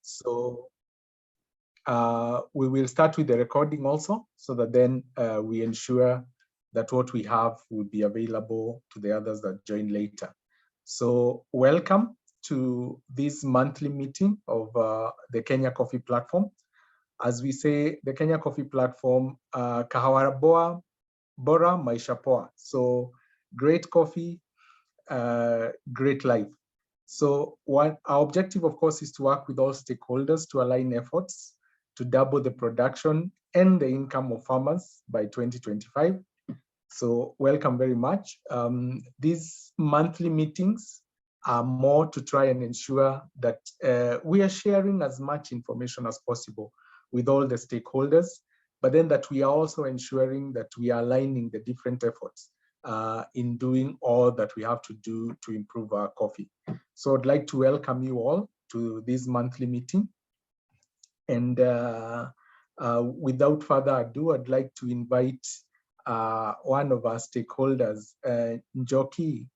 So we will start with the recording also, so that then we ensure that what we have will be available to the others that join later. So welcome to this monthly meeting of the Kenya Coffee Platform. As we say, the Kenya Coffee Platform, Kahawa Boa, Bora Maisha Poa. So great coffee, great life. So our objective, of course, is to work with all stakeholders to align efforts to double the production and the income of farmers by 2025. So welcome very much. These monthly meetings are more to try and ensure that we are sharing as much information as possible with all the stakeholders, but then that we are also ensuring that we are aligning the different efforts in doing all that we have to do to improve our coffee. So I'd like to welcome you all to this monthly meeting. And without further ado, I'd like to invite one of our stakeholders, Njoki,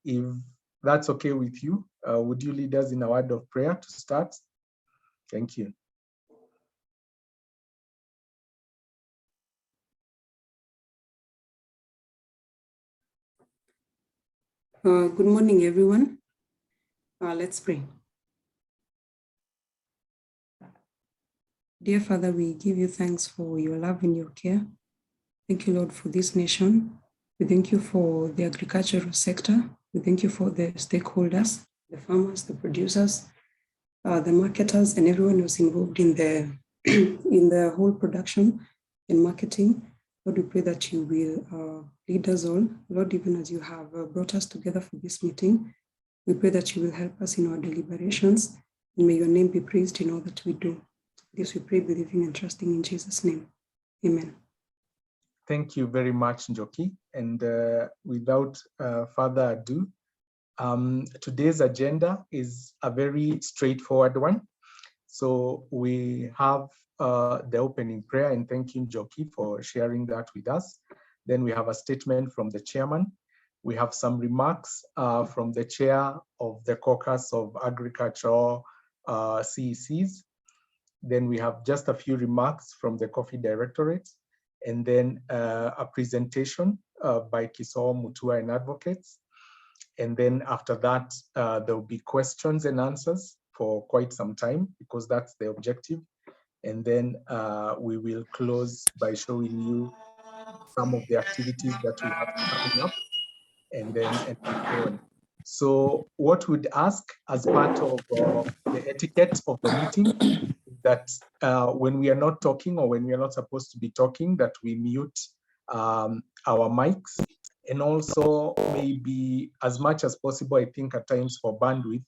if that's okay with you. Would you lead us in a word of prayer to start? Thank you. Good morning, everyone. Let's pray. Dear Father, we give you thanks for your love and your care. Thank you, Lord, for this nation. We thank you for the agricultural sector. We thank you for the stakeholders, the farmers, the producers, the marketers, and everyone who's involved in the in the whole production and marketing. Lord, we pray that you will lead us all. Lord, even as you have brought us together for this meeting, we pray that you will help us in our deliberations, and may your name be praised in all that we do. This we pray, believing and trusting in Jesus' name. Amen. Thank you very much, Njoki. And without further ado, today's agenda is a very straightforward one. So we have the opening prayer, and thank you, Njoki, for sharing that with us. Then we have a statement from the chairman. We have some remarks from the chair of the caucus of agricultural CECs. Then we have just a few remarks from the coffee directorate, and then a presentation by Kisoo, Mutua, and advocates. And then after that, there will be questions and answers for quite some time, because that's the objective. And then we will close by showing you some of the activities that we have coming up, and then so on. So what we'd ask as part of the etiquette of the meeting, that when we are not talking, or when we are not supposed to be talking, that we mute our mics. And also, maybe as much as possible, I think at times for bandwidth,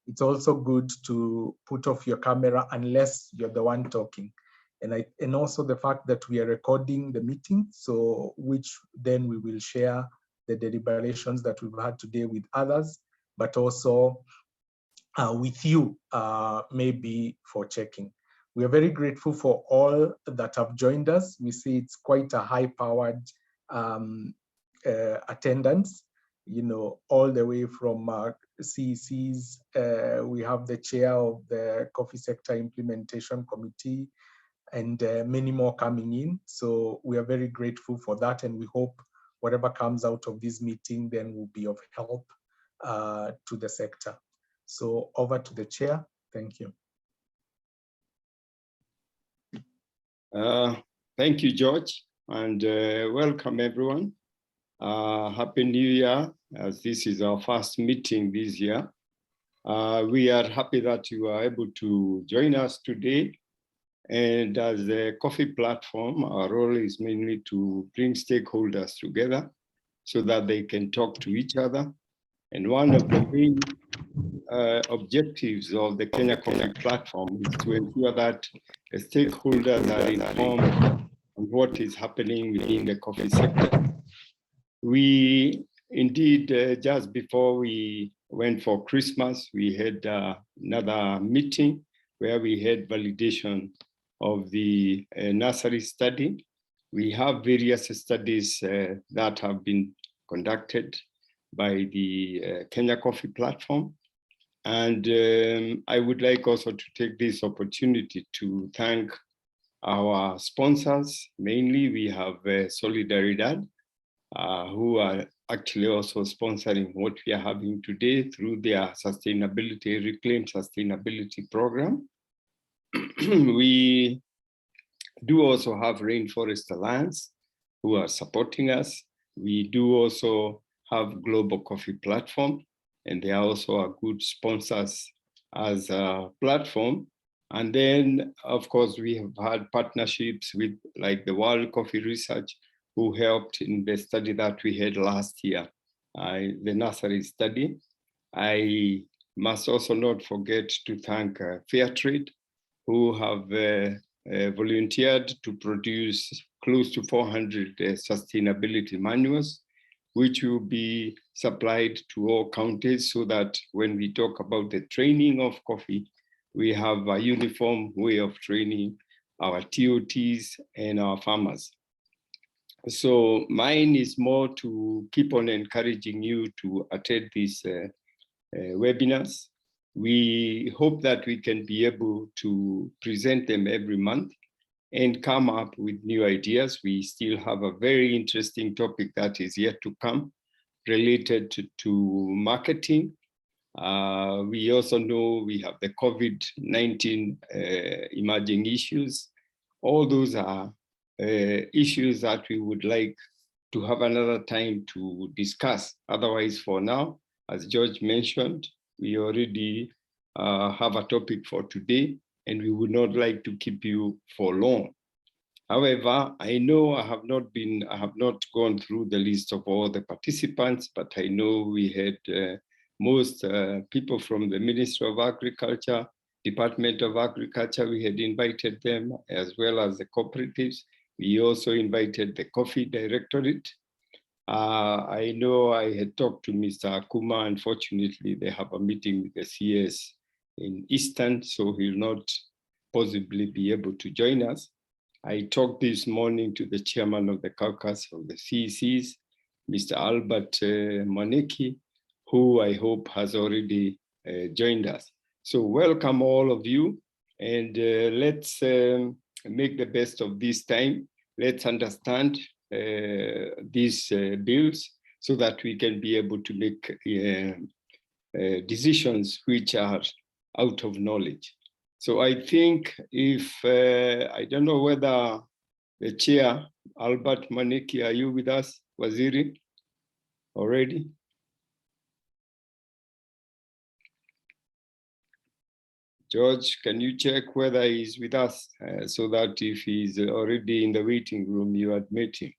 it's also good to put off your camera unless you're the one talking. And also the fact that we are recording the meeting, so which then we will share the deliberations that we've had today with others, but also with you, maybe for checking. We are very grateful for all that have joined us. We see it's quite a high-powered attendance, you know, all the way from CECs. We have the chair of the Coffee Sector Implementation Committee, and many more coming in. So we are very grateful for that, and we hope whatever comes out of this meeting then will be of help to the sector. So over to the chair. Thank you. Thank you, George, and welcome everyone. Happy New Year, as this is our first meeting this year. We are happy that you are able to join us today. And as the coffee platform, our role is mainly to bring stakeholders together so that they can talk to each other. And one of the main objectives of the Kenya Coffee Platform is to ensure that the stakeholders are informed on what is happening within the coffee sector. We indeed, just before we went for Christmas, we had another meeting where we had validation of the nursery study. We have various studies that have been conducted by the Kenya Coffee Platform. And I would like also to take this opportunity to thank our sponsors. Mainly, we have Solidaridad, who are actually also sponsoring what we are having today through their sustainability, reclaimed sustainability program. We do also have Rainforest Alliance, who are supporting us. We do also have Global Coffee Platform, and they are also our good sponsors as a platform. And then, of course, we have had partnerships with like the World Coffee Research, who helped in the study that we had last year, the nursery study. I must also not forget to thank Fairtrade, who have volunteered to produce close to 400 sustainability manuals, which will be supplied to all counties so that when we talk about the training of coffee, we have a uniform way of training our TOTs and our farmers. So mine is more to keep on encouraging you to attend these webinars. We hope that we can be able to present them every month and come up with new ideas. We still have a very interesting topic that is yet to come related to marketing. We also know we have the COVID-19 emerging issues. All those are issues that we would like to have another time to discuss. Otherwise, for now, as George mentioned, we already have a topic for today, and we would not like to keep you for long. However, I know I have not gone through the list of all the participants, but I know we had most people from the Ministry of Agriculture, Department of Agriculture, we had invited them, as well as the cooperatives. We also invited the Coffee Directorate. I know I had talked to Mr. Akuma. Unfortunately, they have a meeting with the CS in Eastern, so he'll not possibly be able to join us. I talked this morning to the chairman of the caucus of the CECs, Mr. Albert Moneki, who I hope has already joined us. So welcome all of you, and let's make the best of this time. Let's understand these bills so that we can be able to make decisions which are out of knowledge. So I think if, I don't know whether the chair, Albert Maneki, are you with us, Waziri, already? George, can you check whether he's with us so that if he's already in the waiting room, you admit him?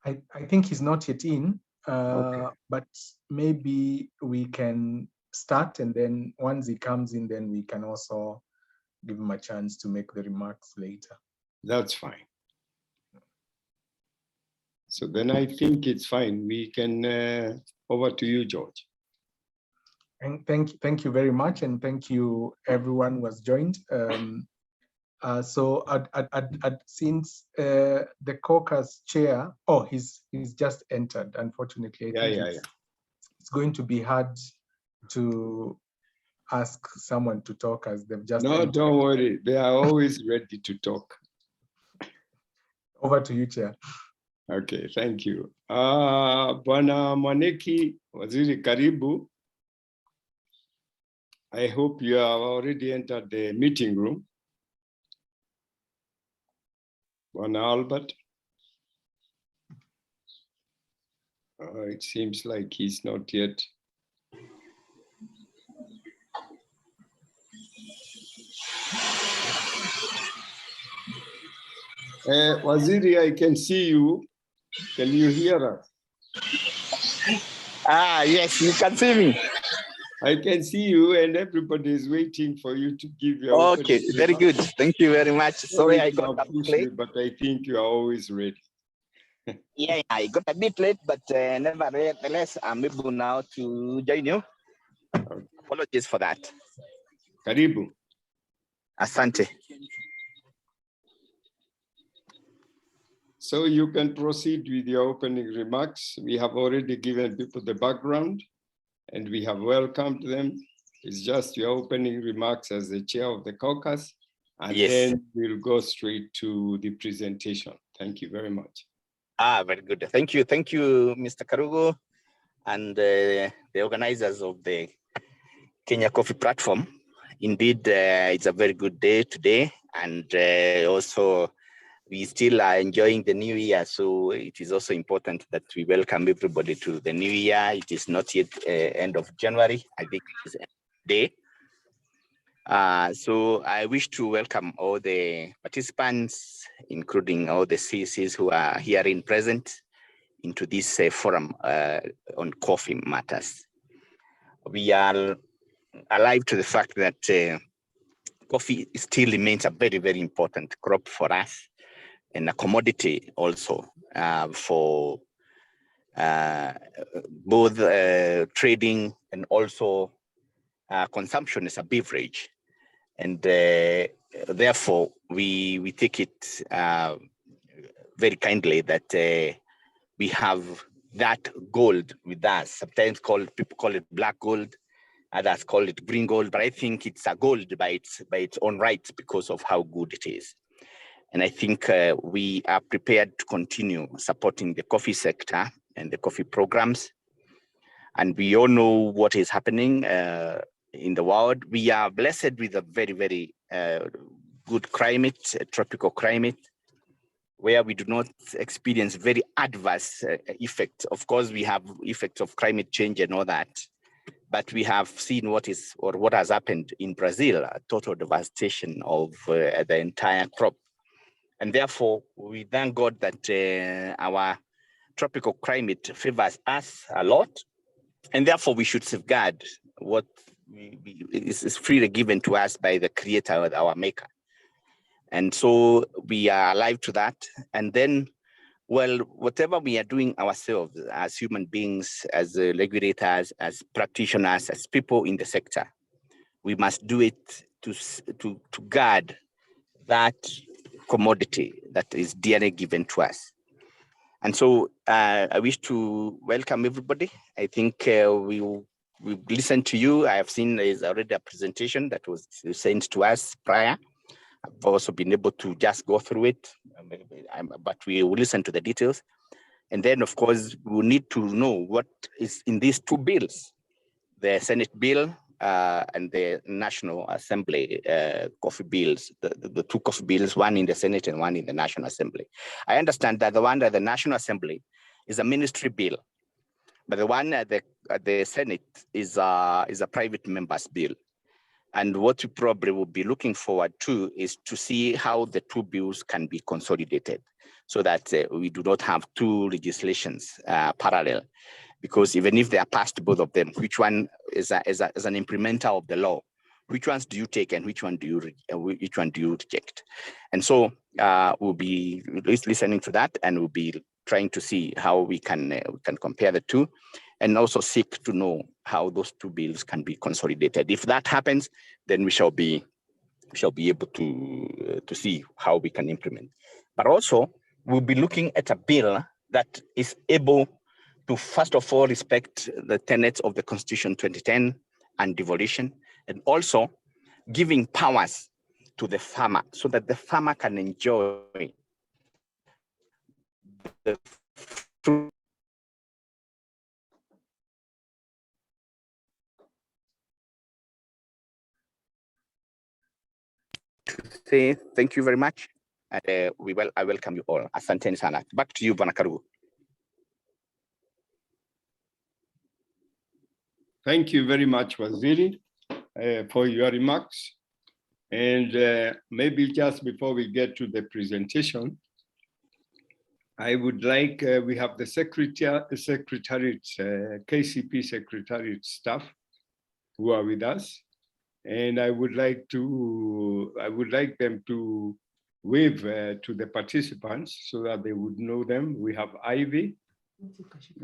I think he's not yet in, Okay. but maybe we can start, and then once he comes in, then we can also give him a chance to make the remarks later. That's fine. So then I think it's fine. We can, over to you, George. And thank you very much, and thank you everyone who has joined. So since the caucus chair, oh, he's just entered. Unfortunately, I think it's going to be hard to ask someone to talk as they've just entered. Don't worry, they are always ready to talk. Over to you, Chair. Okay, thank you. Bwana Mwaneki, Waziri, karibu. I hope you have already entered the meeting room. Bwana Albert. It seems like he's not yet. Waziri, I can see you. Can you hear us? Yes, you can see me. I can see you, and everybody is waiting for you to give your. Okay, very good. Thank you very much. Sorry, I got a bit late. But I think you are always ready. Yeah, I got a bit late, but nevertheless, I'm able now to join you. Okay. Apologies for that. Karibu. Asante. So you can proceed with your opening remarks. We have already given people the background, and we have welcomed them. It's just your opening remarks as the chair of the caucus, and then we'll go straight to the presentation. Thank you very much. Very good. Thank you, Mr. Karugo, and the organizers of the Kenya Coffee Platform. Indeed, it's a very good day today, and also we still are enjoying the new year, so it is also important that we welcome everybody to the new year. It is not yet end of January, I think it is day. So I wish to welcome all the participants, including all the CCs who are here in present into this forum on coffee matters. We are alive to the fact that coffee still remains a very, very important crop for us, and a commodity also for both trading and also consumption as a beverage. And therefore, we take it very kindly that we have that gold with us. Sometimes people call it black gold, others call it green gold, but I think it's a gold by its own rights because of how good it is. And I think we are prepared to continue supporting the coffee sector and the coffee programs. And we all know what is happening in the world. We are blessed with a very, very good climate, tropical climate, where we do not experience very adverse effects. Of course, we have effects of climate change and all that, but we have seen what has happened in Brazil, a total devastation of the entire crop. And therefore, we thank God that our tropical climate favors us a lot, and therefore we should safeguard what is freely given to us by the Creator, our Maker. And so we are alive to that. And then, well, whatever we are doing ourselves as human beings, as regulators, as practitioners, as people in the sector, we must do it to guard that commodity that is dearly given to us. And so I wish to welcome everybody. I think we've listened to you. I have seen there's already a presentation that was sent to us prior. I've also been able to just go through it, but we will listen to the details. And then, of course, we need to know what is in these two bills, the Senate bill and the National Assembly coffee bills, the two coffee bills, one in the Senate and one in the National Assembly. I understand that the one at the National Assembly is a ministry bill, but the one at the Senate is a private member's bill. And what we probably will be looking forward to is to see how the two bills can be consolidated so that we do not have two legislations parallel. Because even if they are passed, both of them, which one is an implementer of the law? Which ones do you take and which one do you reject? And so we'll be listening to that, and we'll be trying to see how we can compare the two, and also seek to know how those two bills can be consolidated. If that happens, then we shall be able to see how we can implement. But also, we'll be looking at a bill that is able to, first of all, respect the tenets of the Constitution 2010 and devolution, and also giving powers to the farmer so that the farmer can enjoy the fruit. Say thank you very much, and I welcome you all. Asanteni sana. Back to you, Bwana Karugu. Thank you very much, Waziri, for your remarks. And maybe just before we get to the presentation, I would like, we have the secretariat, KCP secretariat staff who are with us. And I would like them to wave to the participants so that they would know them. We have Ivy,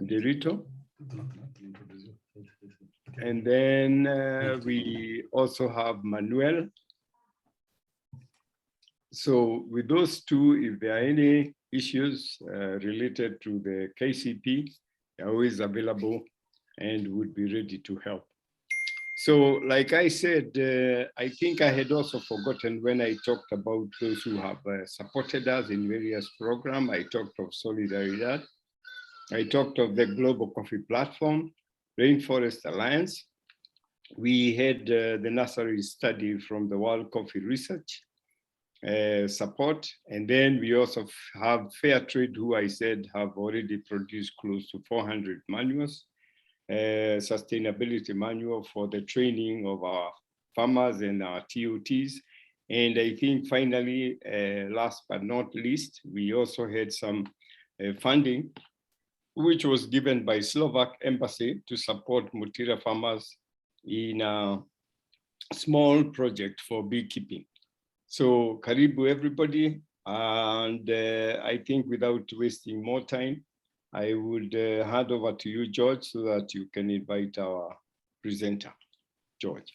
Derito, and then we also have Manuel. So with those two, if there are any issues related to the KCP, they're always available and would be ready to help. So like I said, I think I had also forgotten when I talked about those who have supported us in various programs. I talked of Solidaridad. I talked of the Global Coffee Platform, Rainforest Alliance. We had the nursery study from the World Coffee Research support. And then we also have Fair Trade, who I said have already produced close to 400 manuals, sustainability manual for the training of our farmers and our TOTs. And I think finally, last but not least, we also had some funding, which was given by Slovak Embassy to support Mutira farmers in a small project for beekeeping. So karibu everybody, and I think without wasting more time, I would hand over to you, George, so that you can invite our presenter, George.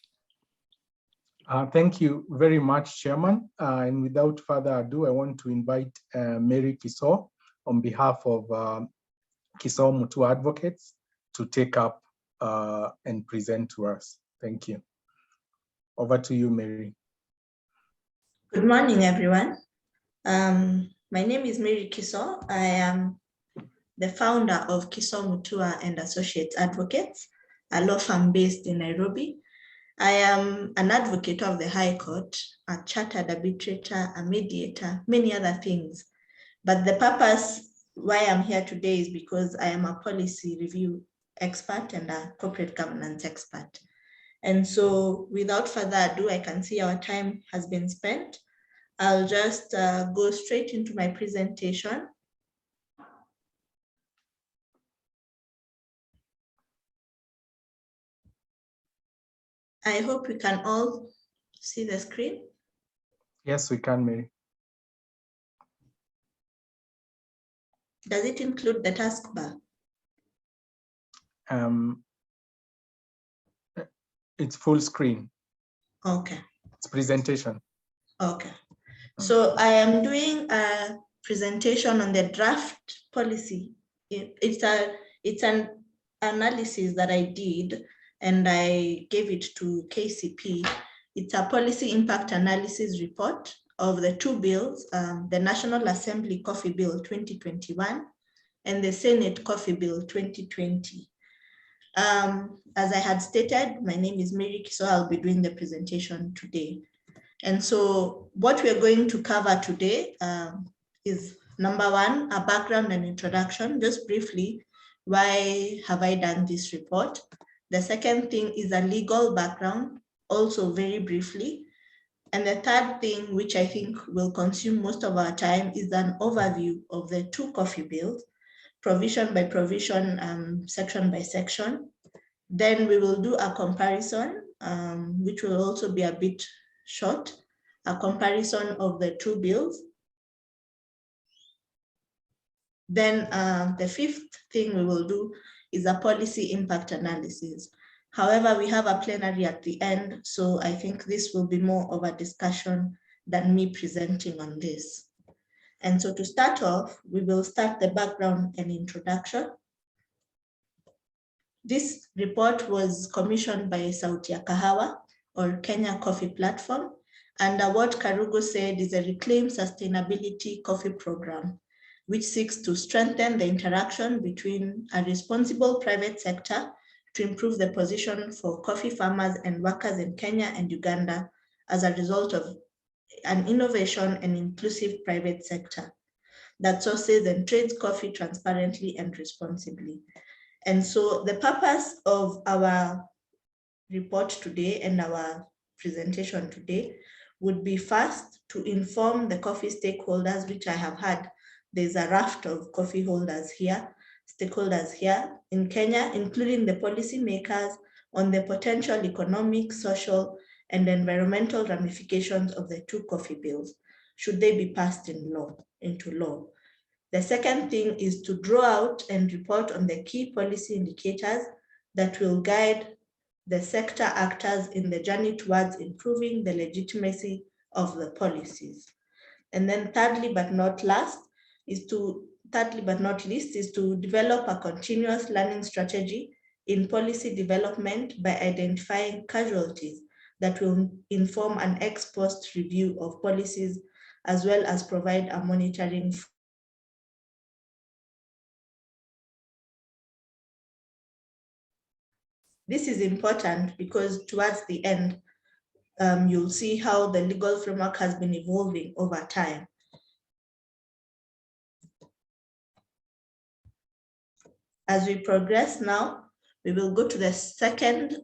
Thank you very much, Chairman. And without further ado, I want to invite Mary Kiso on behalf of Kiso Mutua Advocates to take up and present to us. Thank you. Over to you, Mary. Good morning, everyone. My name is Mary Kiso. I am the founder of Kiso Mutua and Associates Advocates, a law firm based in Nairobi. I am an advocate of the High Court, a chartered arbitrator, a mediator, many other things. But the purpose why I'm here today is because I am a policy review expert and a corporate governance expert. And so without further ado, I can see our time has been spent. I'll just go straight into my presentation. I hope we can all see the screen. Yes, we can, Mary. Does it include the taskbar? It's full screen. Okay. It's presentation. Okay. So I am doing a presentation on the draft policy. It's an analysis that I did and I gave it to KCP. It's a policy impact analysis report of the two bills, the National Assembly Coffee Bill 2021 and the Senate Coffee Bill 2020. As I had stated, my name is Mary, so I'll be doing the presentation today. And so what we're going to cover today is number one, a background and introduction, just briefly, why have I done this report? The second thing is a legal background, also very briefly. And the third thing, which I think will consume most of our time, is an overview of the two coffee bills, provision by provision, section by section. Then we will do a comparison, which will also be a bit short, a comparison of the two bills. Then the fifth thing we will do is a policy impact analysis. However, we have a plenary at the end, so I think this will be more of a discussion than me presenting on this. And so to start off, we will start the background and introduction. This report was commissioned by Sauti ya Kahawa, or Kenya Coffee Platform, and what Karugo said is a Reclaim Sustainability Coffee Program, which seeks to strengthen the interaction between a responsible private sector to improve the position for coffee farmers and workers in Kenya and Uganda as a result of an innovation and inclusive private sector that sources and trades coffee transparently and responsibly. And so the purpose of our report today and our presentation today would be first to inform the coffee stakeholders, which I have had. There's a raft of coffee holders here, stakeholders here in Kenya, including the policymakers, on the potential economic, social, and environmental ramifications of the two coffee bills, should they be passed into law. The second thing is to draw out and report on the key policy indicators that will guide the sector actors in the journey towards improving the legitimacy of the policies. And then thirdly, but not least, is to develop a continuous learning strategy in policy development by identifying casualties that will inform an ex-post review of policies, as well as provide a monitoring. This is important because towards the end, you'll see how the legal framework has been evolving over time. As we progress now, we will go to the second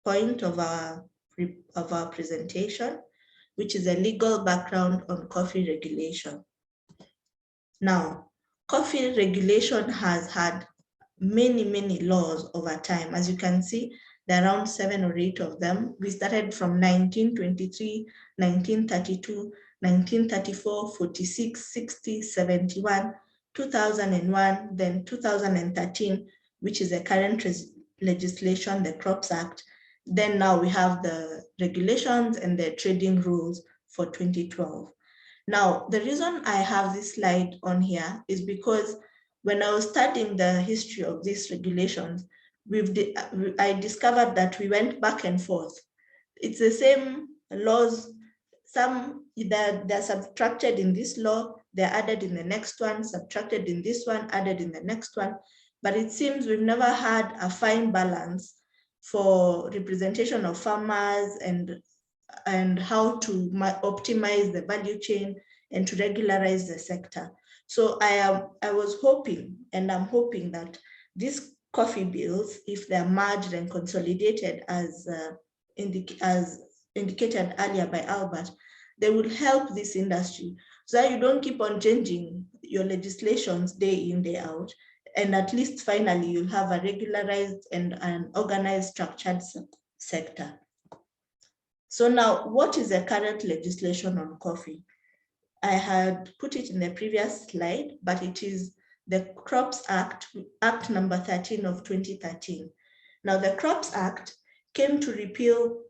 point of our presentation, which is a legal background on coffee regulation. Now, coffee regulation has had many laws over time. As you can see, there are around 7 or 8 of them. We started from 1923, 1932, 1934, 46, 60, 71, 2001, then 2013, which is the current legislation, the Crops Act. Then now we have the regulations and the trading rules for 2012. Now, the reason I have this slide on here is because when I was studying the history of these regulations, I discovered that we went back and forth. It's the same laws. Some they're subtracted in this law, they're added in the next one, subtracted in this one, added in the next one. But it seems we've never had a fine balance for representation of farmers and how to optimize the value chain and to regularize the sector. So I was hoping, and I'm hoping that these coffee bills, if they're merged and consolidated as indicated earlier by Albert, they will help this industry so that you don't keep on changing your legislations day in, day out, and at least finally you'll have a regularized and an organized, structured sector. So now, what is the current legislation on coffee? I had put it in the previous slide, but it is the Crops Act, Act number 13 of 2013. Now, the Crops Act came to repeal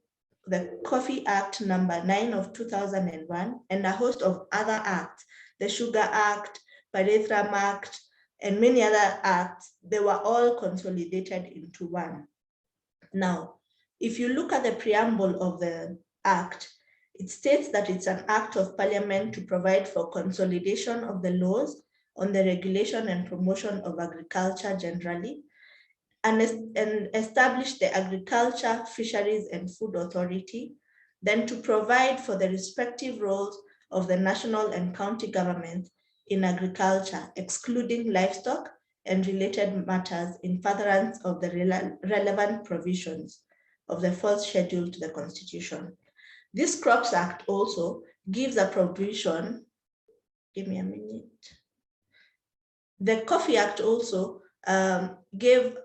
the Coffee Act number 9 of 2001 and a host of other acts, the Sugar Act, Pyrethrum Act, and many other acts. They were all consolidated into one. Now, if you look at the preamble of the act, it states that it's an act of parliament to provide for consolidation of the laws on the regulation and promotion of agriculture generally, and establish the Agriculture, Fisheries and Food Authority, then to provide for the respective roles of the national and county government in agriculture, excluding livestock and related matters in furtherance of the relevant provisions of the fourth schedule to the Constitution. This Crops Act also gives a provision, give me a minute. The Coffee Act also gave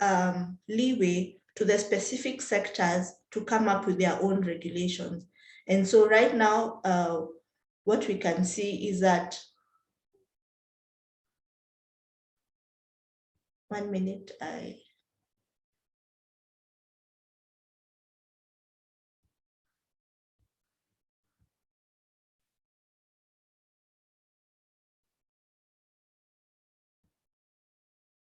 leeway to the specific sectors to come up with their own regulations. And so right now, what we can see is that, 1 minute,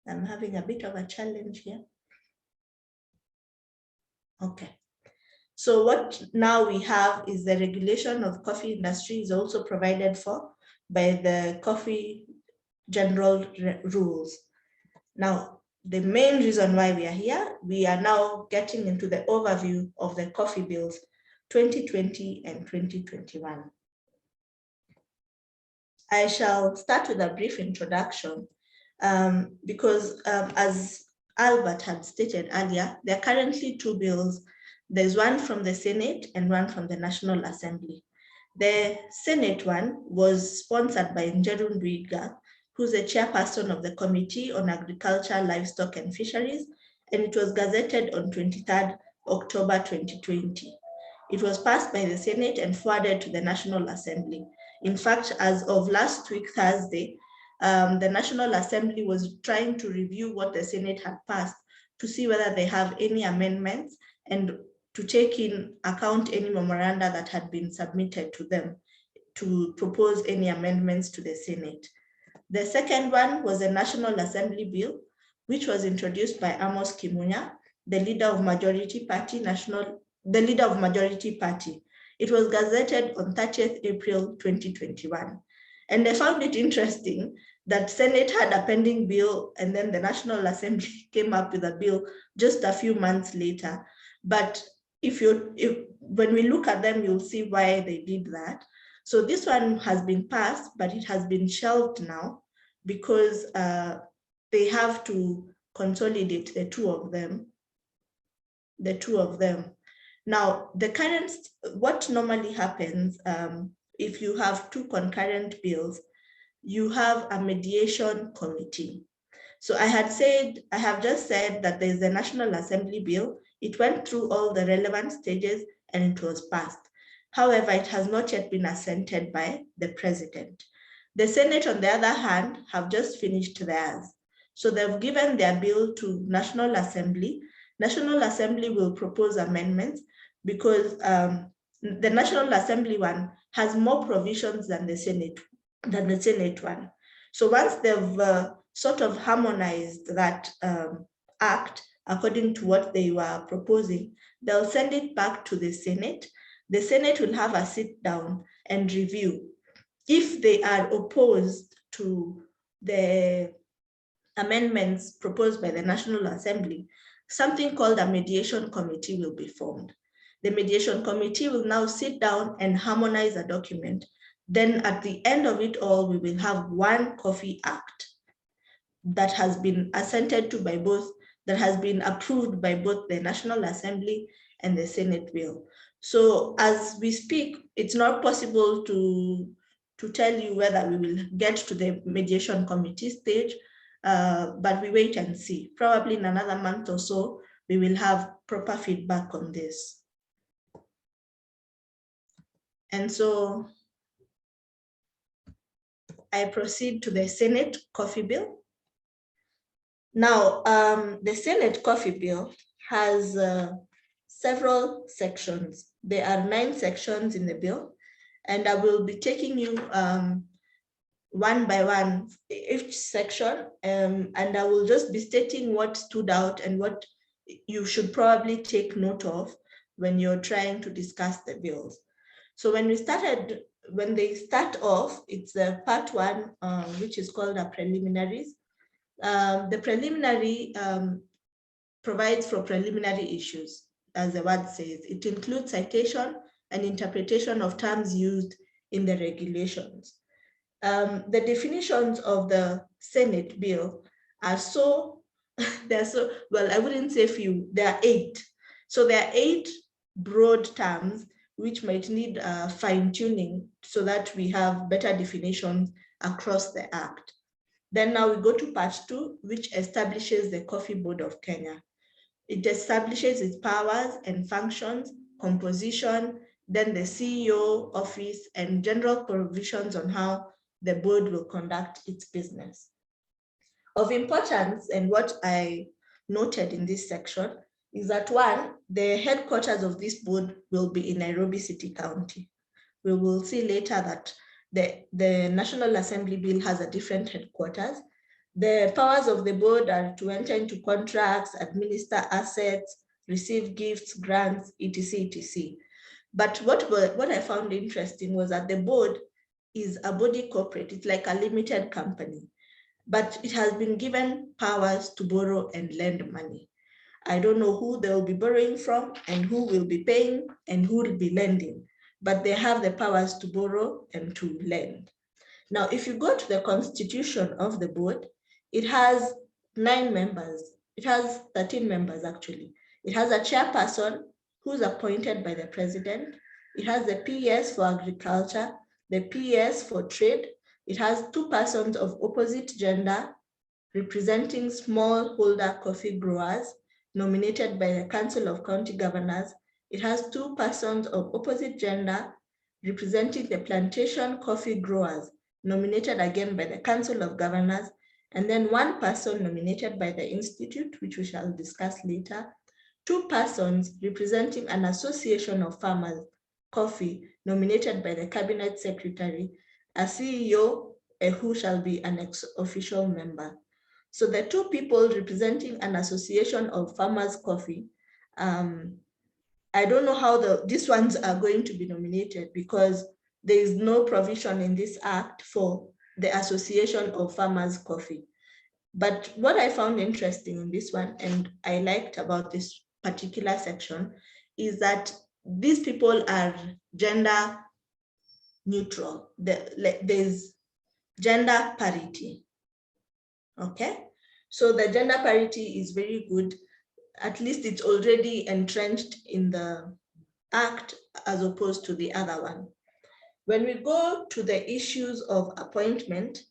I'm having a bit of a challenge here. Okay. So what now we have is the regulation of coffee industry is also provided for by the Coffee General Rules. Now, the main reason why we are here, we are now getting into the overview of the coffee bills 2020 and 2021. I shall start with a brief introduction because as Albert had stated earlier, there are currently 2 bills. There's one from the Senate and one from the National Assembly. The Senate one was sponsored by Njeru Ndwiga, who's the chairperson of the Committee on Agriculture, Livestock and Fisheries, and it was gazetted on 23rd October 2020. It was passed by the Senate and forwarded to the National Assembly. In fact, as of last week, Thursday, the National Assembly was trying to review what the Senate had passed to see whether they have any amendments and to take in account any memoranda that had been submitted to them to propose any amendments to the Senate. The second one was a National Assembly bill, which was introduced by Amos Kimunya, the leader of Majority Party. It was gazetted on 30th April 2021. And I found it interesting that Senate had a pending bill and then the National Assembly came up with a bill just a few months later. But when we look at them, you'll see why they did that. So this one has been passed, but it has been shelved now because they have to consolidate the two of them. Now, what normally happens if you have two concurrent bills, you have a mediation committee. So I have just said that there's a National Assembly bill. It went through all the relevant stages and it was passed. However, it has not yet been assented by the president. The Senate, on the other hand, have just finished theirs. So they've given their bill to National Assembly. National Assembly will propose amendments because the National Assembly one has more provisions than the Senate one. So once they've sort of harmonized that act according to what they were proposing, they'll send it back to the Senate. The Senate will have a sit down and review. If they are opposed to the amendments proposed by the National Assembly, something called a mediation committee will be formed. The mediation committee will now sit down and harmonize a document. Then at the end of it all, we will have one coffee act that has been assented to by both, that has been approved by both the National Assembly and the Senate bill. So as we speak, it's not possible to tell you whether we will get to the mediation committee stage, but we wait and see. Probably in another month or so, we will have proper feedback on this. And so I proceed to the Senate coffee bill. Now, the Senate coffee bill has several sections. There are 9 sections in the bill, and I will be taking you one by one each section, and I will just be stating what stood out and what you should probably take note of when you're trying to discuss the bills. So when they start off, it's the part 1, which is called a preliminaries. The preliminary provides for preliminary issues, as the word says. It includes citation and interpretation of terms used in the regulations. The definitions of the Senate bill are well, I wouldn't say few, there are 8. So there are 8 broad terms which might need fine-tuning so that we have better definitions across the Act. Then now we go to part 2, which establishes the Coffee Board of Kenya. It establishes its powers and functions, composition, then the CEO office, and general provisions on how the board will conduct its business. Of importance, and what I noted in this section, is that 1, the headquarters of this board will be in Nairobi City County. We will see later that the National Assembly bill has a different headquarters. The powers of the board are to enter into contracts, administer assets, receive gifts, grants, etc., etc. But what I found interesting was that the board is a body corporate. It's like a limited company, but it has been given powers to borrow and lend money. I don't know who they will be borrowing from and who will be paying and who will be lending, but they have the powers to borrow and to lend. Now, if you go to the constitution of the board, it has 9 members. It has 13 members, actually. It has a chairperson who's appointed by the president. It has the PS for agriculture, the PS for trade. It has 2 persons of opposite gender representing smallholder coffee growers nominated by the Council of County Governors. It has 2 persons of opposite gender representing the plantation coffee growers nominated again by the Council of Governors, and then 1 person nominated by the Institute, which we shall discuss later, 2 persons representing an association of farmers coffee nominated by the Cabinet Secretary, a CEO who shall be an ex-official member. So the two people representing an association of farmers' coffee, I don't know how these ones are going to be nominated, because there is no provision in this act for the Association of Farmers Coffee. But what I found interesting in this one, and I liked about this particular section, is that these people are gender neutral. There's gender parity. Okay, so the gender parity is very good. At least it's already entrenched in the act as opposed to the other one. When we go to the issues of appointment,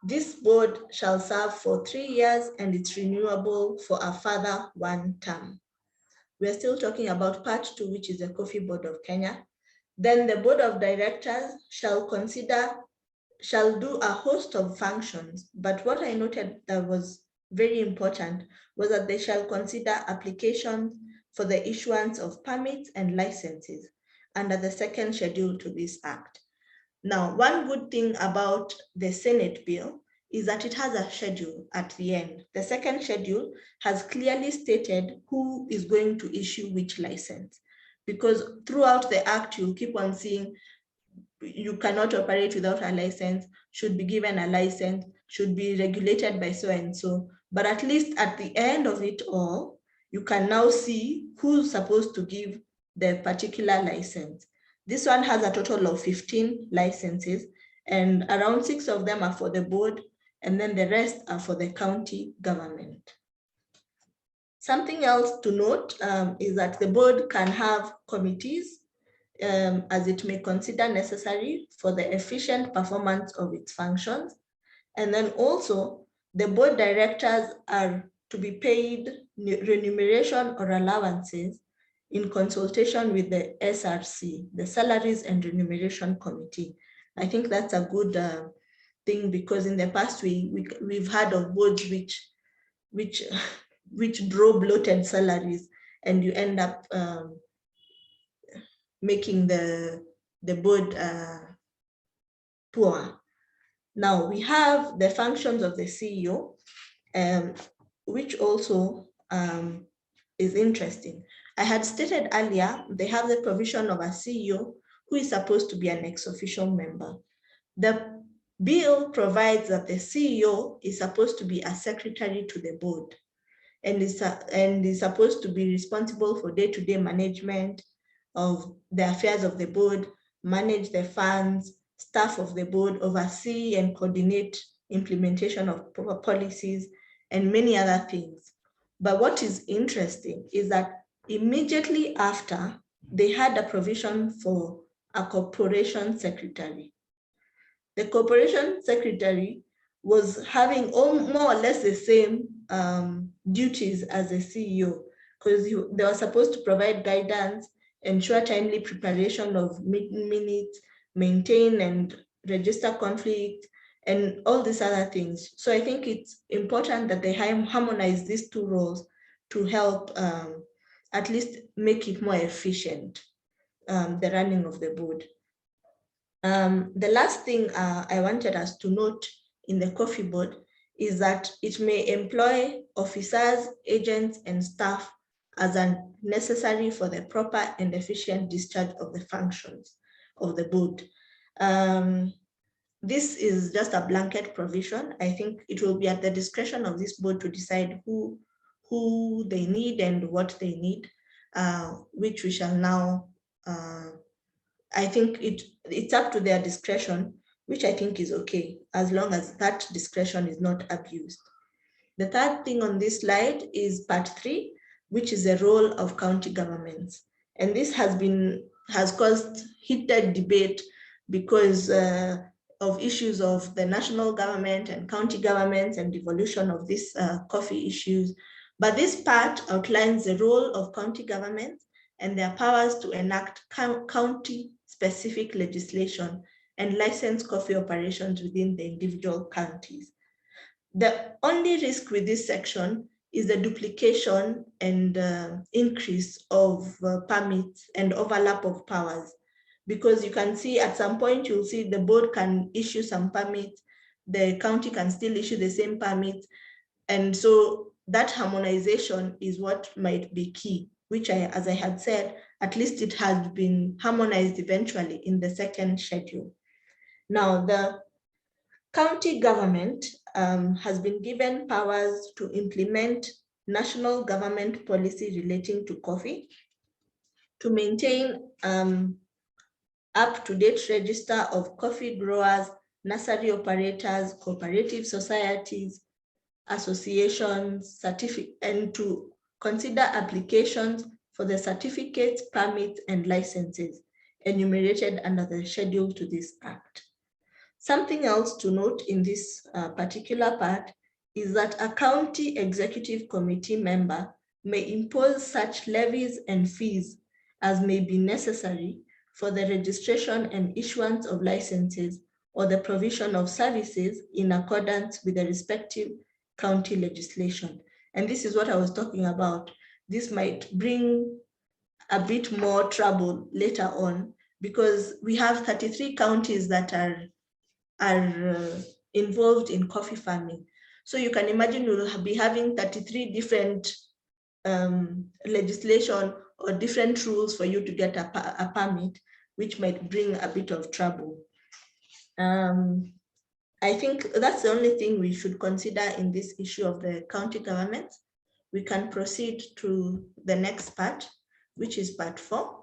this board shall serve for 3 years and it's renewable for a further 1 term. We're still talking about part 2, which is the Coffee Board of Kenya. Then the board of directors shall do a host of functions. But what I noted that was very important was that they shall consider applications for the issuance of permits and licenses under the second schedule to this act. Now, one good thing about the Senate bill is that it has a schedule at the end. The second schedule has clearly stated who is going to issue which license, because throughout the act, you'll keep on seeing you cannot operate without a license, should be given a license, should be regulated by so and so. But at least at the end of it all, you can now see who's supposed to give the particular license. This one has a total of 15 licenses, and around 6 of them are for the board, and then the rest are for the county government. Something else to note is that the board can have committees as it may consider necessary for the efficient performance of its functions. And then also the board directors are to be paid remuneration or allowances in consultation with the SRC, the Salaries and Remuneration Committee. I think that's a good thing, because in the past we've heard of boards which draw bloated salaries, and you end up making the board poor. Now we have the functions of the CEO, which also is interesting. I had stated earlier, they have the provision of a CEO who is supposed to be an ex-official member. The bill provides that the CEO is supposed to be a secretary to the board, and is supposed to be responsible for day-to-day management of the affairs of the board, manage the funds, staff of the board, oversee and coordinate implementation of policies, and many other things. But what is interesting is that immediately after, they had a provision for a corporation secretary. The corporation secretary was having more or less the same duties as the CEO, because they were supposed to provide guidance, ensure timely preparation of minutes, maintain and register conflict, and all these other things. So I think it's important that they harmonize these two roles to help at least make it more efficient, the running of the board. The last thing I wanted us to note in the coffee board is that it may employ officers, agents, and staff as necessary for the proper and efficient discharge of the functions of the board. This is just a blanket provision. I think it will be at the discretion of this board to decide who they need and what they need, which we shall now, I think it's up to their discretion, which I think is okay, as long as that discretion is not abused. The third thing on this slide is part 3, which is the role of county governments. And this has caused heated debate because of issues of the national government and county governments and devolution of these coffee issues. But this part outlines the role of county governments and their powers to enact county-specific legislation and license coffee operations within the individual counties. The only risk with this section is the duplication and increase of permits and overlap of powers, because you can see at some point, you'll see the board can issue some permits, the county can still issue the same permits. And so that harmonization is what might be key, which as I had said, at least it has been harmonized eventually in the second schedule. Now, the county government has been given powers to implement national government policy relating to coffee, to maintain up-to-date register of coffee growers, nursery operators, cooperative societies, associations, and to consider applications for the certificates, permits, and licenses enumerated under the schedule to this act. Something else to note in this particular part is that a county executive committee member may impose such levies and fees as may be necessary for the registration and issuance of licenses or the provision of services in accordance with the respective county legislation. And this is what I was talking about. This might bring a bit more trouble later on because we have 33 counties that are involved in coffee farming. So you can imagine we'll be having 33 different legislation or different rules for you to get a permit, which might bring a bit of trouble. I think that's the only thing we should consider in this issue of the county government. We can proceed to the next part, which is part 4.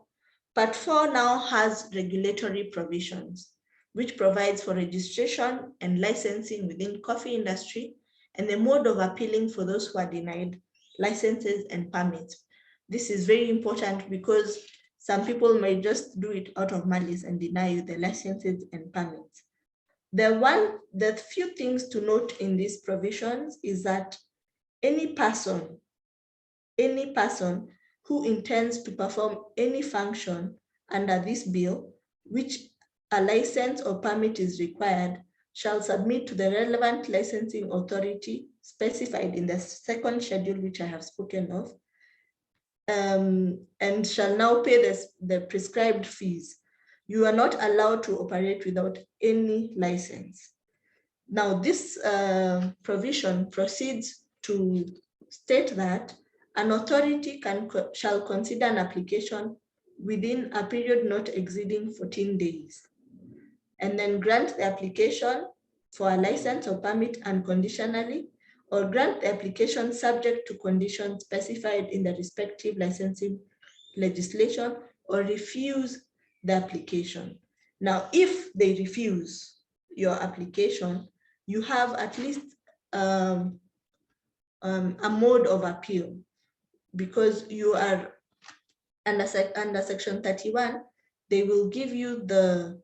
Part 4 now has regulatory provisions, which provides for registration and licensing within coffee industry and the mode of appealing for those who are denied licenses and permits. This is very important because some people may just do it out of malice and deny you the licenses and permits. The few things to note in these provisions is that any person who intends to perform any function under this bill, which a license or permit is required, shall submit to the relevant licensing authority specified in the second schedule, which I have spoken of, and shall now pay the prescribed fees. You are not allowed to operate without any license. Now, this provision proceeds to state that an authority shall consider an application within a period not exceeding 14 days, and then grant the application for a license or permit unconditionally, or grant the application subject to conditions specified in the respective licensing legislation, or refuse the application. Now, if they refuse your application, you have at least a mode of appeal, because you are under section 31, they will give you the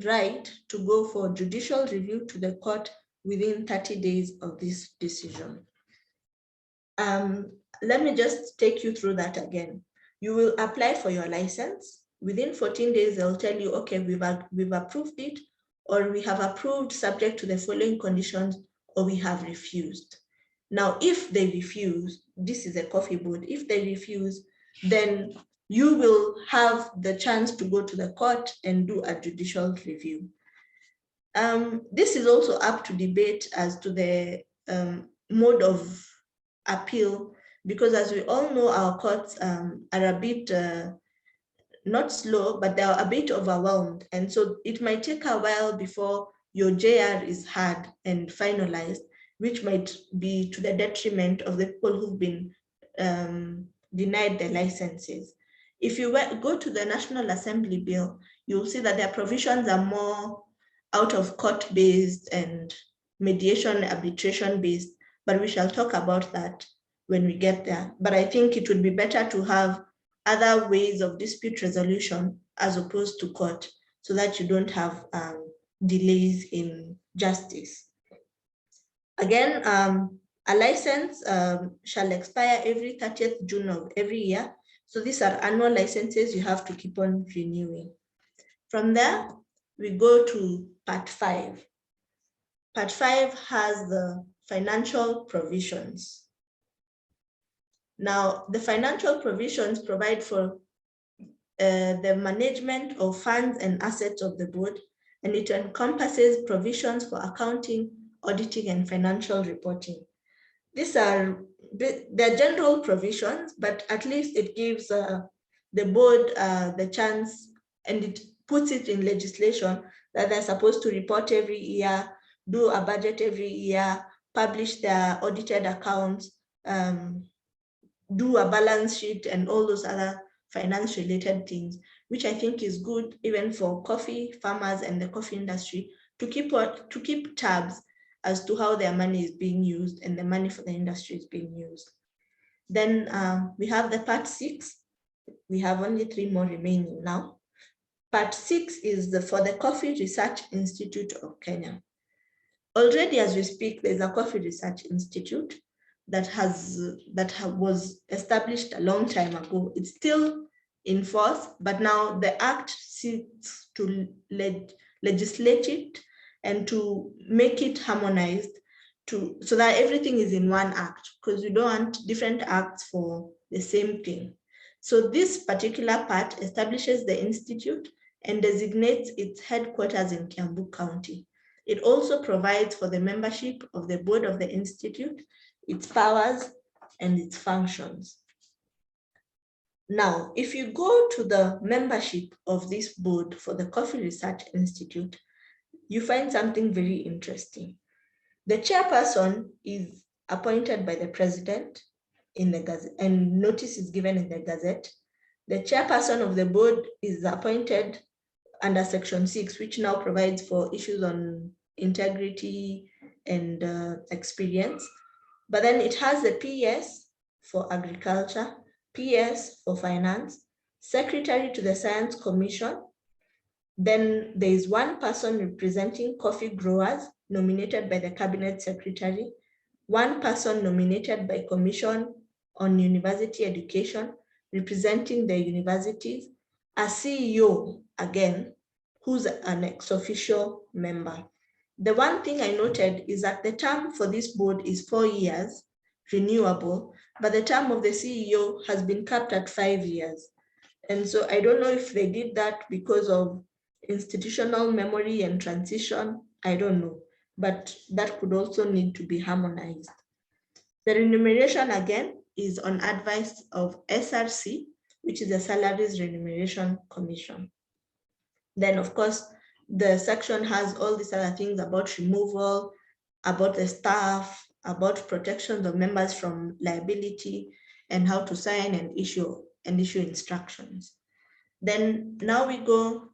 right to go for judicial review to the court within 30 days of this decision. Let me just take you through that again. You will apply for your license. Within 14 days, they'll tell you, okay, we've approved it, or we have approved subject to the following conditions, or we have refused. Now, if they refuse, this is a coffee board, if they refuse, then you will have the chance to go to the court and do a judicial review. This is also up to debate as to the mode of appeal, because as we all know, our courts are a bit not slow, but they are a bit overwhelmed. And so it might take a while before your JR is heard and finalized, which might be to the detriment of the people who've been denied their licenses. If you go to the National Assembly bill, you'll see that their provisions are more out of court-based and mediation, arbitration-based, but we shall talk about that when we get there. But I think it would be better to have other ways of dispute resolution as opposed to court, so that you don't have delays in justice. Again, a license shall expire every 30th June of every year. So these are annual licenses you have to keep on renewing. From there, we go to part 5. Part 5 has the financial provisions. Now, the financial provisions provide for the management of funds and assets of the board, and it encompasses provisions for accounting, auditing, and financial reporting. these are they're general provisions, but at least it gives the board the chance, and it puts it in legislation that they're supposed to report every year, do a budget every year, publish their audited accounts, do a balance sheet, and all those other finance related things, which I think is good even for coffee farmers and the coffee industry to keep tabs as to how their money is being used and the money for the industry is being used. Then we have the part 6. We have only 3 more remaining now. Part 6 is for the Coffee Research Institute of Kenya. Already as we speak, there's a Coffee Research Institute that was established a long time ago. It's still in force, but now the act seeks to legislate it and to make it harmonized so that everything is in one act, because we don't want different acts for the same thing. So this particular part establishes the institute and designates its headquarters in Kiambu County. It also provides for the membership of the board of the institute, its powers, and its functions. Now, if you go to the membership of this board for the Coffee Research Institute, you find something very interesting. The chairperson is appointed by the president in the Gazette, and notice is given in the Gazette. The chairperson of the board is appointed under Section 6, which now provides for issues on integrity and experience. But then it has the PS for agriculture, PS for finance, secretary to the Science Commission. Then there is one person representing coffee growers nominated by the cabinet secretary, one person nominated by Commission on University Education representing the universities, a CEO again, who's an ex-officio member. The one thing I noted is that the term for this board is 4 years, renewable, but the term of the CEO has been capped at 5 years. And so I don't know if they did that because of institutional memory and transition, I don't know, but that could also need to be harmonized. The remuneration again is on advice of SRC, which is the Salaries Remuneration Commission. Then of course, the section has all these other things about removal, about the staff, about protection of members from liability, and how to sign and issue instructions. Then now we go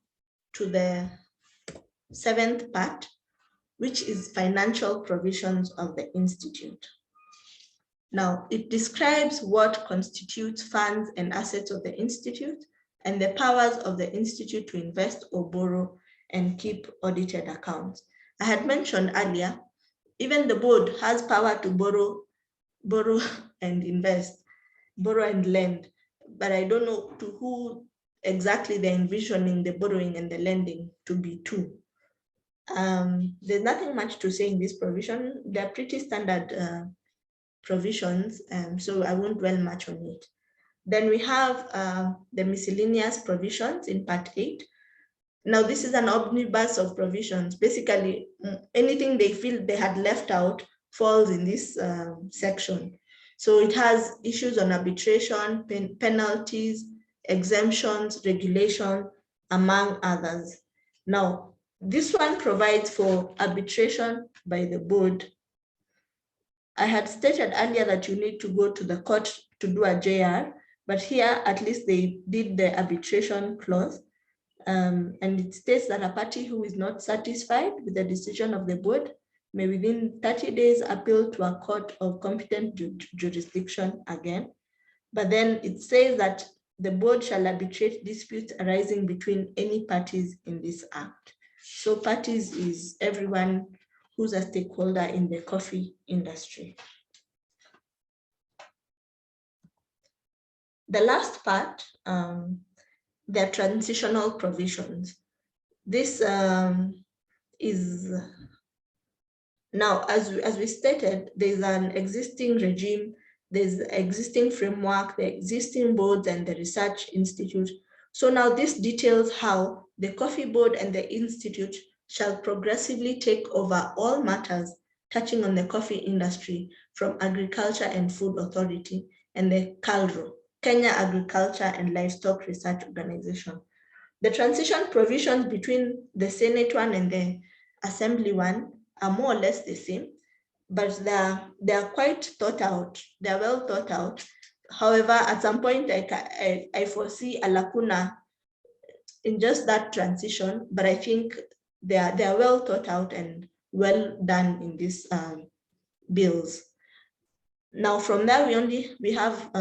to the 7th part, which is financial provisions of the institute. Now, it describes what constitutes funds and assets of the institute and the powers of the institute to invest or borrow and keep audited accounts. I had mentioned earlier, even the board has power to borrow and invest, borrow and lend, but I don't know to who exactly they're envisioning the borrowing and the lending to be to. There's nothing much to say in this provision. They're pretty standard provisions, so I won't dwell much on it. Then we have the miscellaneous provisions in part 8. Now this is an omnibus of provisions. Basically, anything they feel they had left out falls in this section. So it has issues on arbitration, penalties, exemptions, regulation, among others. Now, this one provides for arbitration by the board. I had stated earlier that you need to go to the court to do a JR, but here at least they did the arbitration clause. And it states that a party who is not satisfied with the decision of the board may within 30 days appeal to a court of competent jurisdiction again. But then it says that the board shall arbitrate disputes arising between any parties in this act. So parties is everyone who's a stakeholder in the coffee industry. The last part, the transitional provisions. This is now, as we stated, there's an existing regime, there's existing framework, the existing boards and the research institute. So now this details how the coffee board and the institute shall progressively take over all matters touching on the coffee industry from Agriculture and Food Authority, and the KALRO, Kenya Agriculture and Livestock Research Organization. The transition provisions between the Senate one and the Assembly one are more or less the same, but they're quite thought out. They're well thought out. However, at some point, I foresee a lacuna in just that transition, but I think they're well thought out and well done in these bills. Now, from there, we have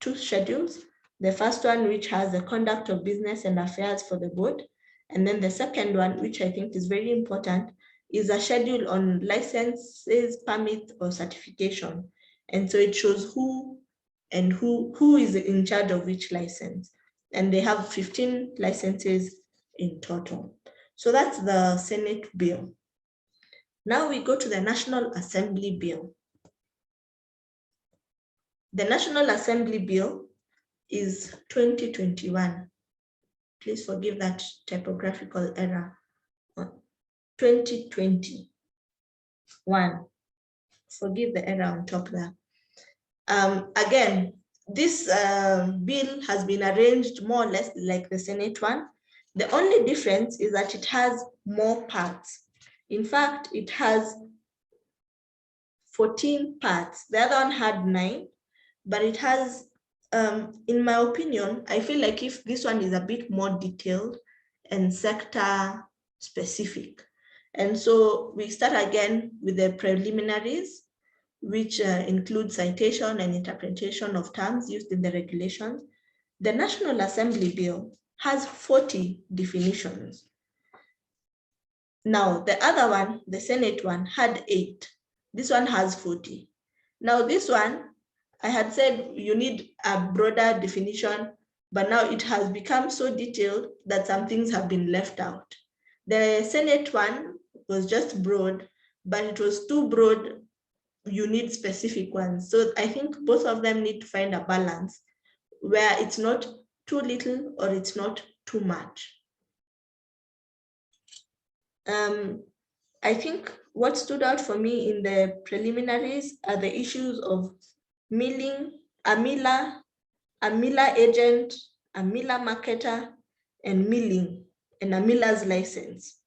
2 schedules. The first one, which has the conduct of business and affairs for the board. And then the second one, which I think is very important, is a schedule on licenses, permits, or certification. And so it shows who is in charge of which license. And they have 15 licenses in total. So that's the Senate bill. Now we go to the National Assembly bill. The National Assembly bill is 2021. Please forgive that typographical error. 2021. Forgive the error on top there. Again, this bill has been arranged more or less like the Senate one. The only difference is that it has more parts. In fact, it has 14 parts. The other one had 9, but it has, in my opinion, I feel like if this one is a bit more detailed and sector specific. And so we start again with the preliminaries, which include citation and interpretation of terms used in the regulations. The National Assembly bill has 40 definitions. Now, the other one, the Senate one, had 8. This one has 40. Now, this one, I had said you need a broader definition, but now it has become so detailed that some things have been left out. The Senate one was just broad, but it was too broad. You need specific ones. So I think both of them need to find a balance where it's not too little or it's not too much. I think what stood out for me in the preliminaries are the issues of milling, a miller agent, a miller marketer, and milling, and a miller's license.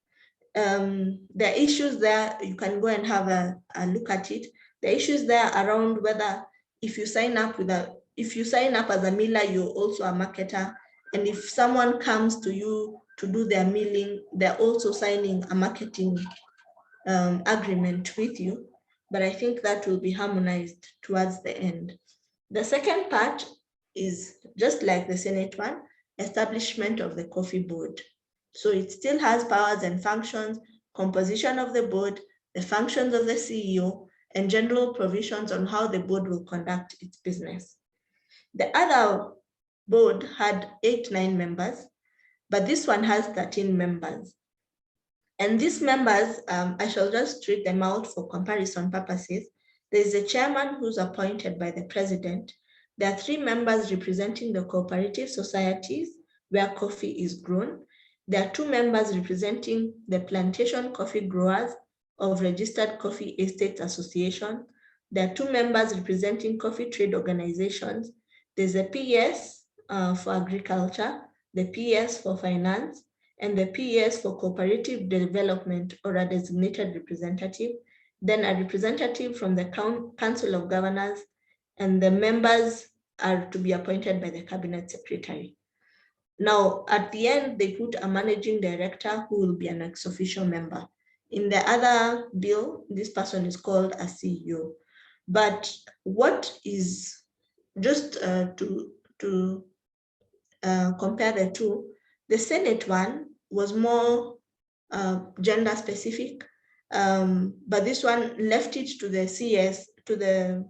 The issues there, you can go and have a look at it. The issues there around whether if you sign up as a miller, you're also a marketer. And if someone comes to you to do their milling, they're also signing a marketing agreement with you. But I think that will be harmonized towards the end. The second part is just like the Senate one, establishment of the coffee board. So it still has powers and functions, composition of the board, the functions of the CEO, and general provisions on how the board will conduct its business. The other board had 8-9 members, but this one has 13 members. And these members, I shall just read them out for comparison purposes. There is a chairman who's appointed by the president. There are 3 members representing the cooperative societies where coffee is grown. There are 2 members representing the plantation coffee growers of Registered Coffee Estates Association. There are 2 members representing coffee trade organizations. There's a PS for agriculture, the PS for finance, and the PS for cooperative development, or a designated representative, then a representative from the Council of Governors, and the members are to be appointed by the Cabinet Secretary. Now, at the end, they put a managing director who will be an ex-officio member. In the other bill, this person is called a CEO. But what is, just to compare the two, the Senate one was more gender specific, but this one left it to the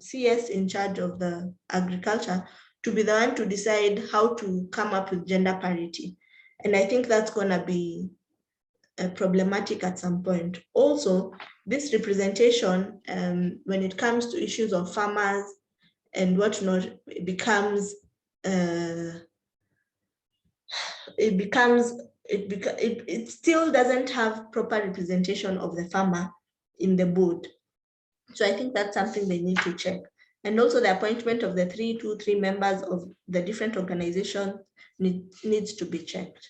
CS in charge of the agriculture to be the one to decide how to come up with gender parity. And I think that's gonna be problematic at some point. Also, this representation, when it comes to issues of farmers and whatnot, it still doesn't have proper representation of the farmer in the board. So I think that's something they need to check. And also the appointment of the 3 members of the different organizations needs to be checked.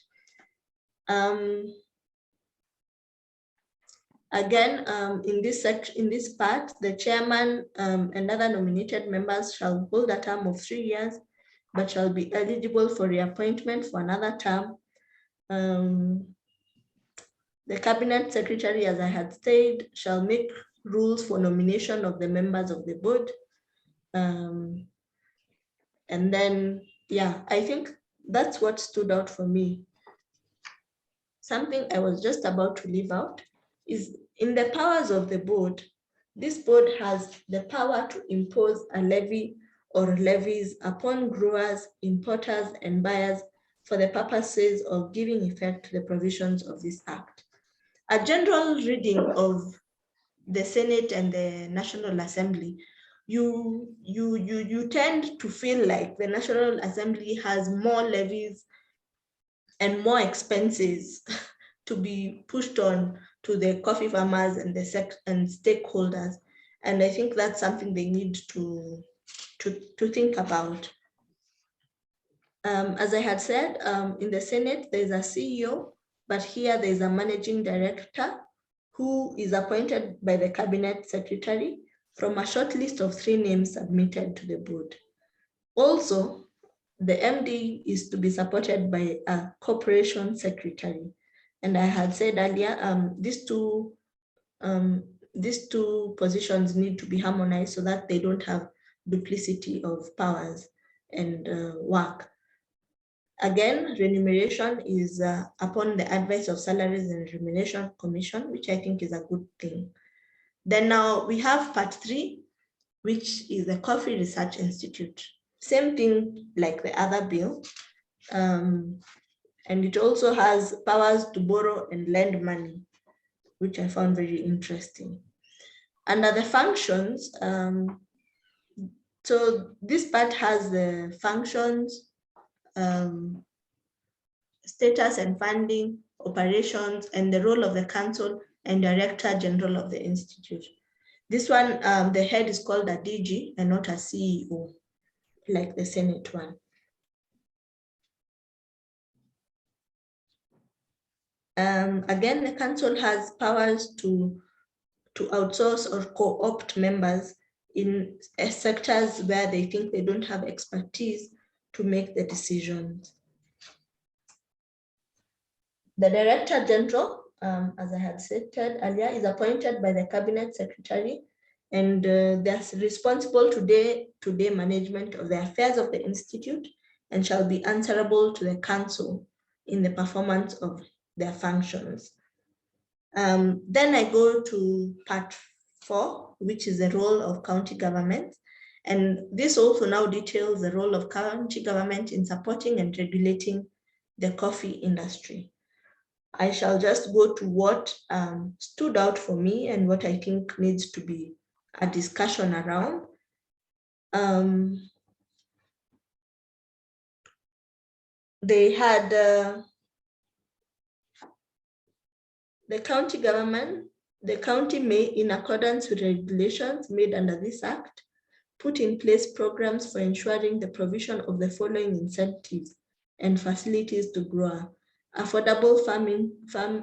Again, in this part, the chairman and other nominated members shall hold a term of 3 years, but shall be eligible for reappointment for another term. The cabinet secretary, as I had said, shall make rules for nomination of the members of the board. And then, yeah, I think that's what stood out for me. Something I was just about to leave out is in the powers of the board, this board has the power to impose a levy or levies upon growers, importers, and buyers for the purposes of giving effect to the provisions of this act. A general reading of the Senate and the National Assembly, you tend to feel like the National Assembly has more levies and more expenses to be pushed on to the coffee farmers and the stakeholders. And I think that's something they need to think about. As I had said, in the Senate, there's a CEO, but here there's a managing director who is appointed by the cabinet secretary from a short list of 3 names submitted to the board. Also, the MD is to be supported by a corporation secretary. And I had said earlier, these two positions need to be harmonized so that they don't have duplicity of powers and work. Again, remuneration is upon the advice of Salaries and Remuneration Commission, which I think is a good thing. Then now we have part 3, which is the Coffee Research Institute. Same thing like the other bill. And it also has powers to borrow and lend money, which I found very interesting. Under the functions, so this part has the functions, status and funding, operations, and the role of the council and director general of the institute. This one, the head is called a DG and not a CEO, like the Senate one. Again, the council has powers to outsource or co-opt members in sectors where they think they don't have expertise to make the decisions. The Director General, as I had said earlier, is appointed by the Cabinet Secretary, and they're responsible to day-to-day management of the affairs of the Institute and shall be answerable to the Council in the performance of their functions. Then I go to part 4, which is the role of county government. And this also now details the role of county government in supporting and regulating the coffee industry. I shall just go to what stood out for me and what I think needs to be a discussion around. They had the county government, the county may, in accordance with regulations made under this act, put in place programs for ensuring the provision of the following incentives and facilities to grower: affordable farm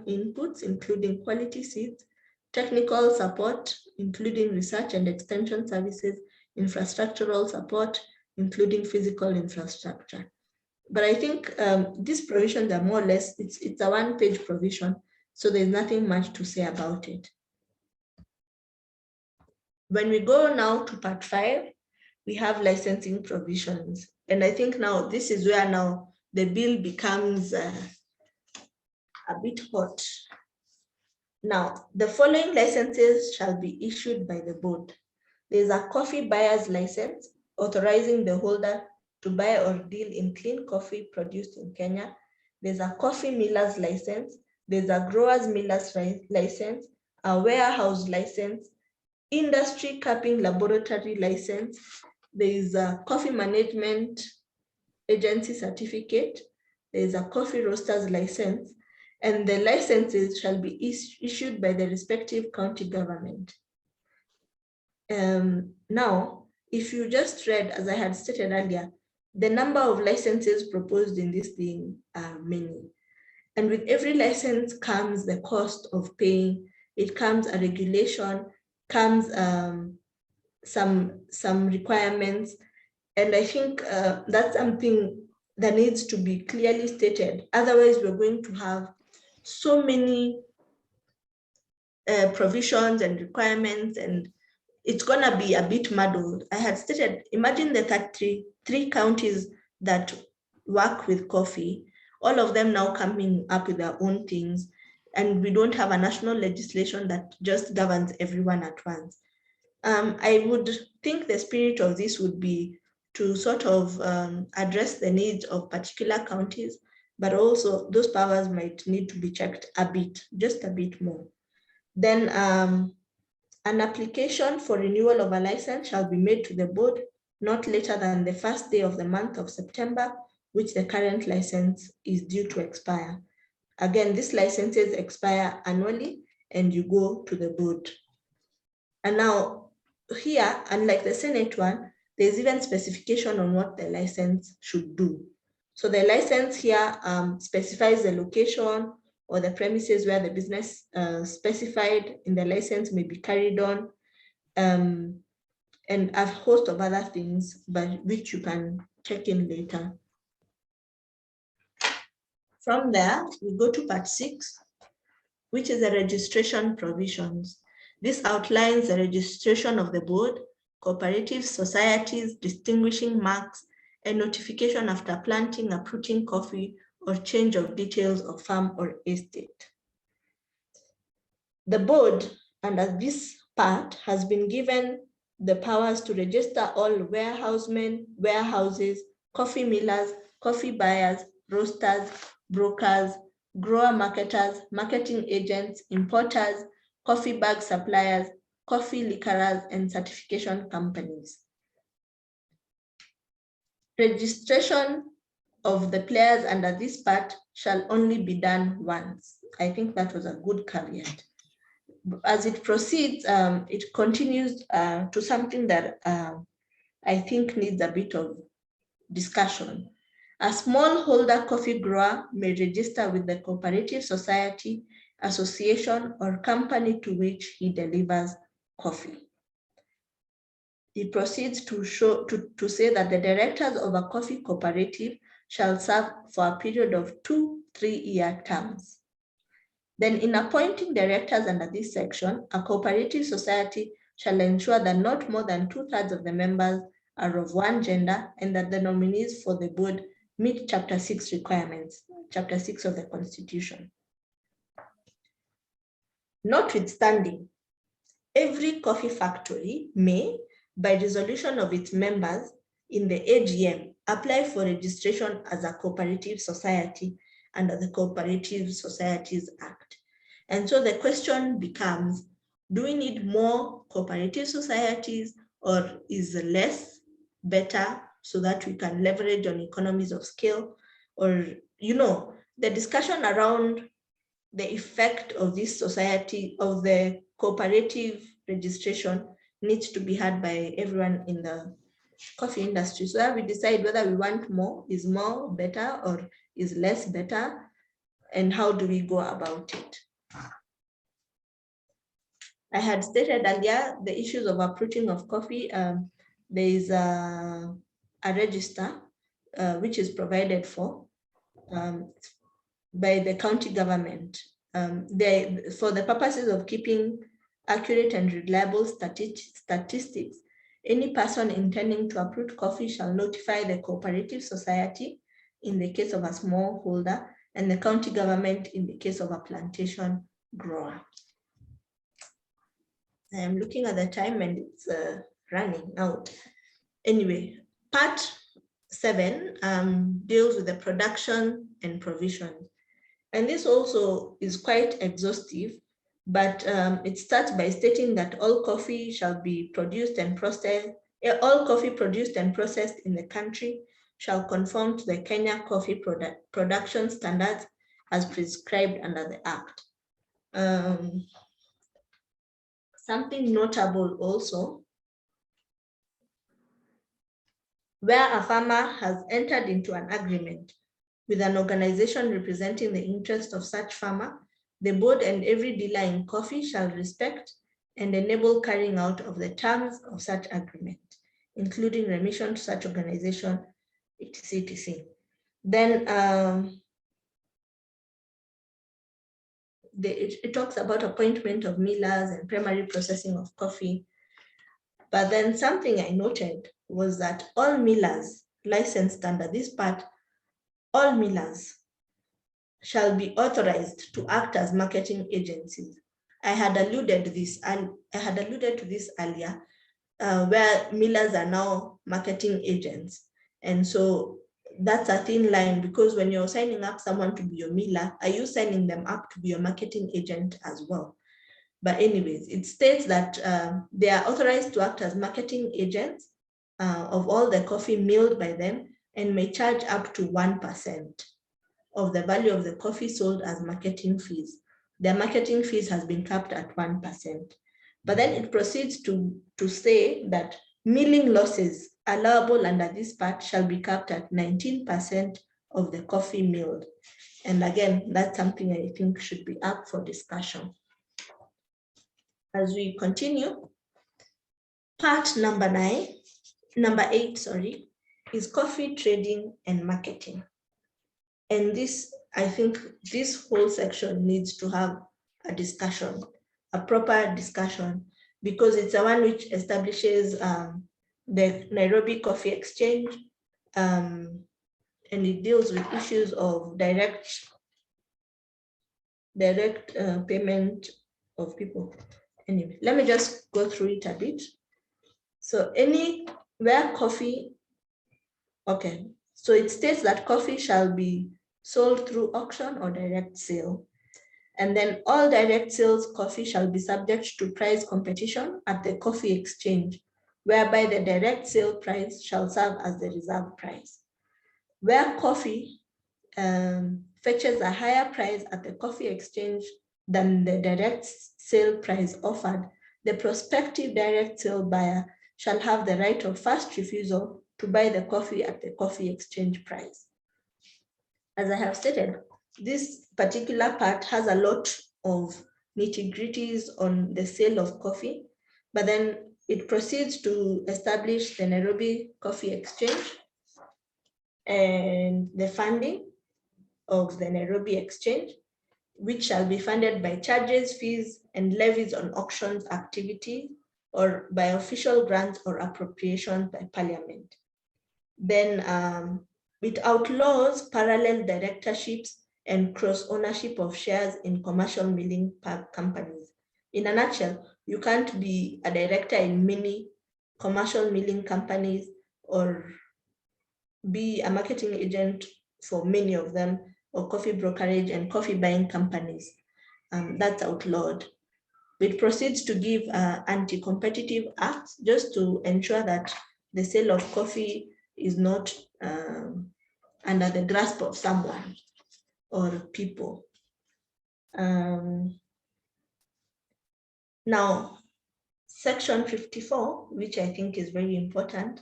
inputs, including quality seeds, technical support, including research and extension services, infrastructural support, including physical infrastructure. But I think these provisions are more or less, it's a one-page provision, so there's nothing much to say about it. When we go now to part 5, we have licensing provisions. And I think now this is where now the bill becomes a bit hot. Now, the following licenses shall be issued by the board. There's a coffee buyer's license authorizing the holder to buy or deal in clean coffee produced in Kenya. There's a coffee miller's license. There's a grower's miller's license, a warehouse license, industry capping laboratory license. There is a coffee management agency certificate. There is a coffee roaster's license, and the licenses shall be issued by the respective county government. Now, if you just read, as I had stated earlier, the number of licenses proposed in this thing are many. And with every license comes the cost of paying, it comes a regulation, comes some requirements. And I think that's something that needs to be clearly stated. Otherwise, we're going to have so many provisions and requirements, and it's going to be a bit muddled. I had stated, imagine the 33 counties that work with coffee, all of them now coming up with their own things, and we don't have a national legislation that just governs everyone at once. I would think the spirit of this would be to sort of address the needs of particular counties, but also those powers might need to be checked a bit, just a bit more. Then an application for renewal of a license shall be made to the board not later than the first day of the month of September, which the current license is due to expire. Again, these licenses expire annually and you go to the board. And now here, unlike the Senate one, there's even specification on what the license should do. So the license here specifies the location or the premises where the business specified in the license may be carried on, and a host of other things, but which you can check in later. From there, we go to part 6, which is the registration provisions. This outlines the registration of the board, cooperatives, societies, distinguishing marks, and notification after planting, uprooting coffee, or change of details of farm or estate. The board, under this part, has been given the powers to register all warehousemen, warehouses, coffee millers, coffee buyers, roasters, brokers, grower marketers, marketing agents, importers, coffee bag suppliers, coffee liquorers, and certification companies. Registration of the players under this part shall only be done once. I think that was a good caveat. As it proceeds, it continues to something that I think needs a bit of discussion. A smallholder coffee grower may register with the cooperative society, association, or company to which he delivers coffee. He proceeds to say that the directors of a coffee cooperative shall serve for a period of 2 3-year terms. Then in appointing directors under this section, a cooperative society shall ensure that not more than 2/3 of the members are of one gender and that the nominees for the board meet Chapter 6 requirements, Chapter 6 of the Constitution. Notwithstanding, every coffee factory may, by resolution of its members in the AGM, apply for registration as a cooperative society under the Cooperative Societies Act. And so the question becomes, do we need more cooperative societies, or is less better so that we can leverage on economies of scale? Or, you know, the discussion around the effect of this society, of the cooperative registration, needs to be had by everyone in the coffee industry, so that we decide whether we want more, is more better, or is less better, and how do we go about it. I had stated earlier the issues of uprooting of coffee. There is a register which is provided for by the county government. For the purposes of keeping accurate and reliable statistics, any person intending to uproot coffee shall notify the cooperative society in the case of a smallholder and the county government in the case of a plantation grower. I am looking at the time and it's running out. Anyway, part 7 deals with the production and provision. And this also is quite exhaustive, but it starts by stating that all coffee shall be produced and processed, all coffee produced and processed in the country shall conform to the Kenya Coffee Production Standards as prescribed under the Act. Something notable also where a farmer has entered into an agreement with an organization representing the interest of such farmer, the board and every dealer in coffee shall respect and enable carrying out of the terms of such agreement, including remission to such organization, etc. etc. Then it talks about appointment of millers and primary processing of coffee. But then something I noted was that all millers licensed under this part, all millers shall be authorized to act as marketing agencies. I had alluded to this earlier, where millers are now marketing agents. And so that's a thin line, because when you're signing up someone to be your miller, are you signing them up to be your marketing agent as well? But anyways, it states that they are authorized to act as marketing agents of all the coffee milled by them and may charge up to 1% of the value of the coffee sold as marketing fees. Their marketing fees has been capped at 1%. But then it proceeds to say that milling losses allowable under this part shall be capped at 19% of the coffee milled. And again, that's something I think should be up for discussion. As we continue, part number 8, is coffee trading and marketing. And this, I think this whole section needs to have a discussion, a proper discussion, because it's the one which establishes the Nairobi Coffee Exchange, and it deals with issues of direct payment of people. Anyway, let me just go through it a bit. So where coffee, okay, so it states that coffee shall be sold through auction or direct sale. And then all direct sales coffee shall be subject to price competition at the coffee exchange, whereby the direct sale price shall serve as the reserve price. Where coffee fetches a higher price at the coffee exchange than the direct sale price offered, the prospective direct sale buyer shall have the right of first refusal to buy the coffee at the coffee exchange price. As I have stated, this particular part has a lot of nitty-gritties on the sale of coffee, but then it proceeds to establish the Nairobi Coffee Exchange and the funding of the Nairobi Exchange, which shall be funded by charges, fees, and levies on auctions activity, or by official grants or appropriations by Parliament. Then it outlaws parallel directorships and cross-ownership of shares in commercial milling companies. In a nutshell, you can't be a director in many commercial milling companies or be a marketing agent for many of them, or coffee brokerage and coffee buying companies. That's outlawed. It proceeds to give anti-competitive acts just to ensure that the sale of coffee is not under the grasp of someone or people. Now, section 54, which I think is very important,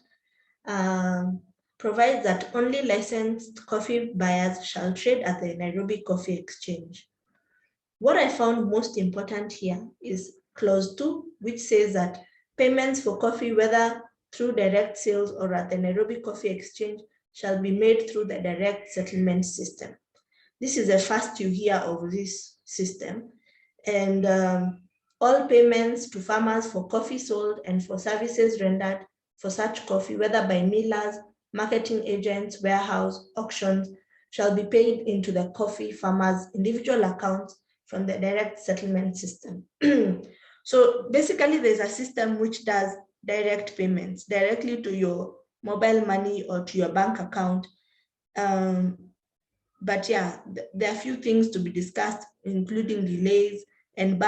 provides that only licensed coffee buyers shall trade at the Nairobi Coffee Exchange. What I found most important here is clause 2, which says that payments for coffee, whether through direct sales or at the Nairobi Coffee Exchange, shall be made through the direct settlement system. This is the first you hear of this system. And all payments to farmers for coffee sold and for services rendered for such coffee, whether by millers, marketing agents, warehouse, auctions, shall be paid into the coffee farmers' individual accounts from the direct settlement system. So basically there's a system which does direct payments directly to your mobile money or to your bank account. But yeah, there are a few things to be discussed, including delays and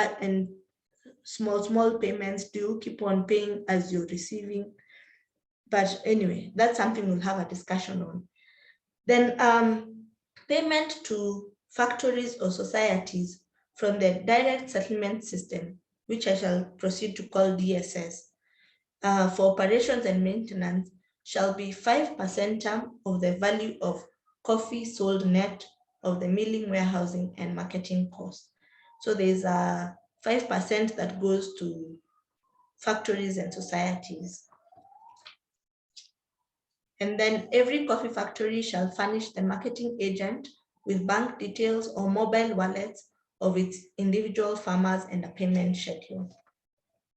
small payments. Do you keep on paying as you're receiving? But anyway, that's something we'll have a discussion on. Then payment to factories or societies from the direct settlement system, which I shall proceed to call DSS, for operations and maintenance shall be 5% term of the value of coffee sold net of the milling, warehousing, and marketing costs. So there's a 5% that goes to factories and societies. And then every coffee factory shall furnish the marketing agent with bank details or mobile wallets of its individual farmers and a payment schedule.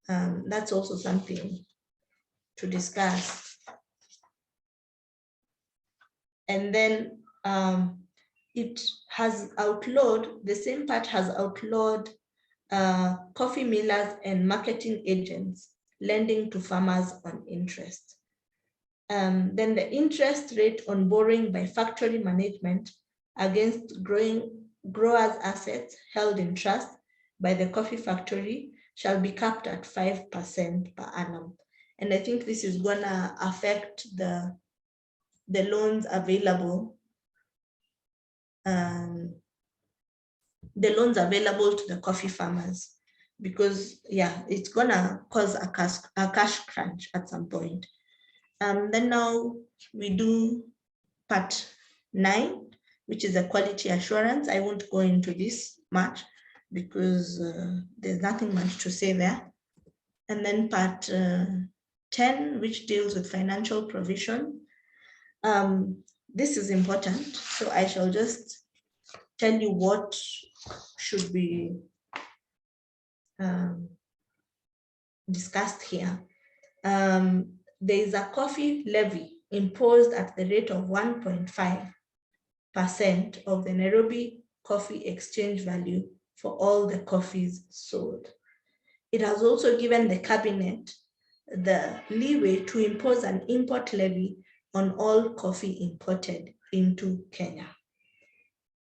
That's also something to discuss. And then it has outlawed, the same part has outlawed coffee millers and marketing agents lending to farmers on interest. Then the interest rate on borrowing by factory management against growers' assets held in trust by the coffee factory shall be capped at 5% per annum. And I think this is gonna affect the loans available, to the coffee farmers, because yeah, it's gonna cause a cash crunch at some point. Then now we do part 9, which is a quality assurance. I won't go into this much because there's nothing much to say there. And then part 10, which deals with financial provision. This is important, so I shall just tell you what should be discussed here. There is a coffee levy imposed at the rate of 1.5% of the Nairobi Coffee Exchange value for all the coffees sold. It has also given the cabinet the leeway to impose an import levy on all coffee imported into Kenya.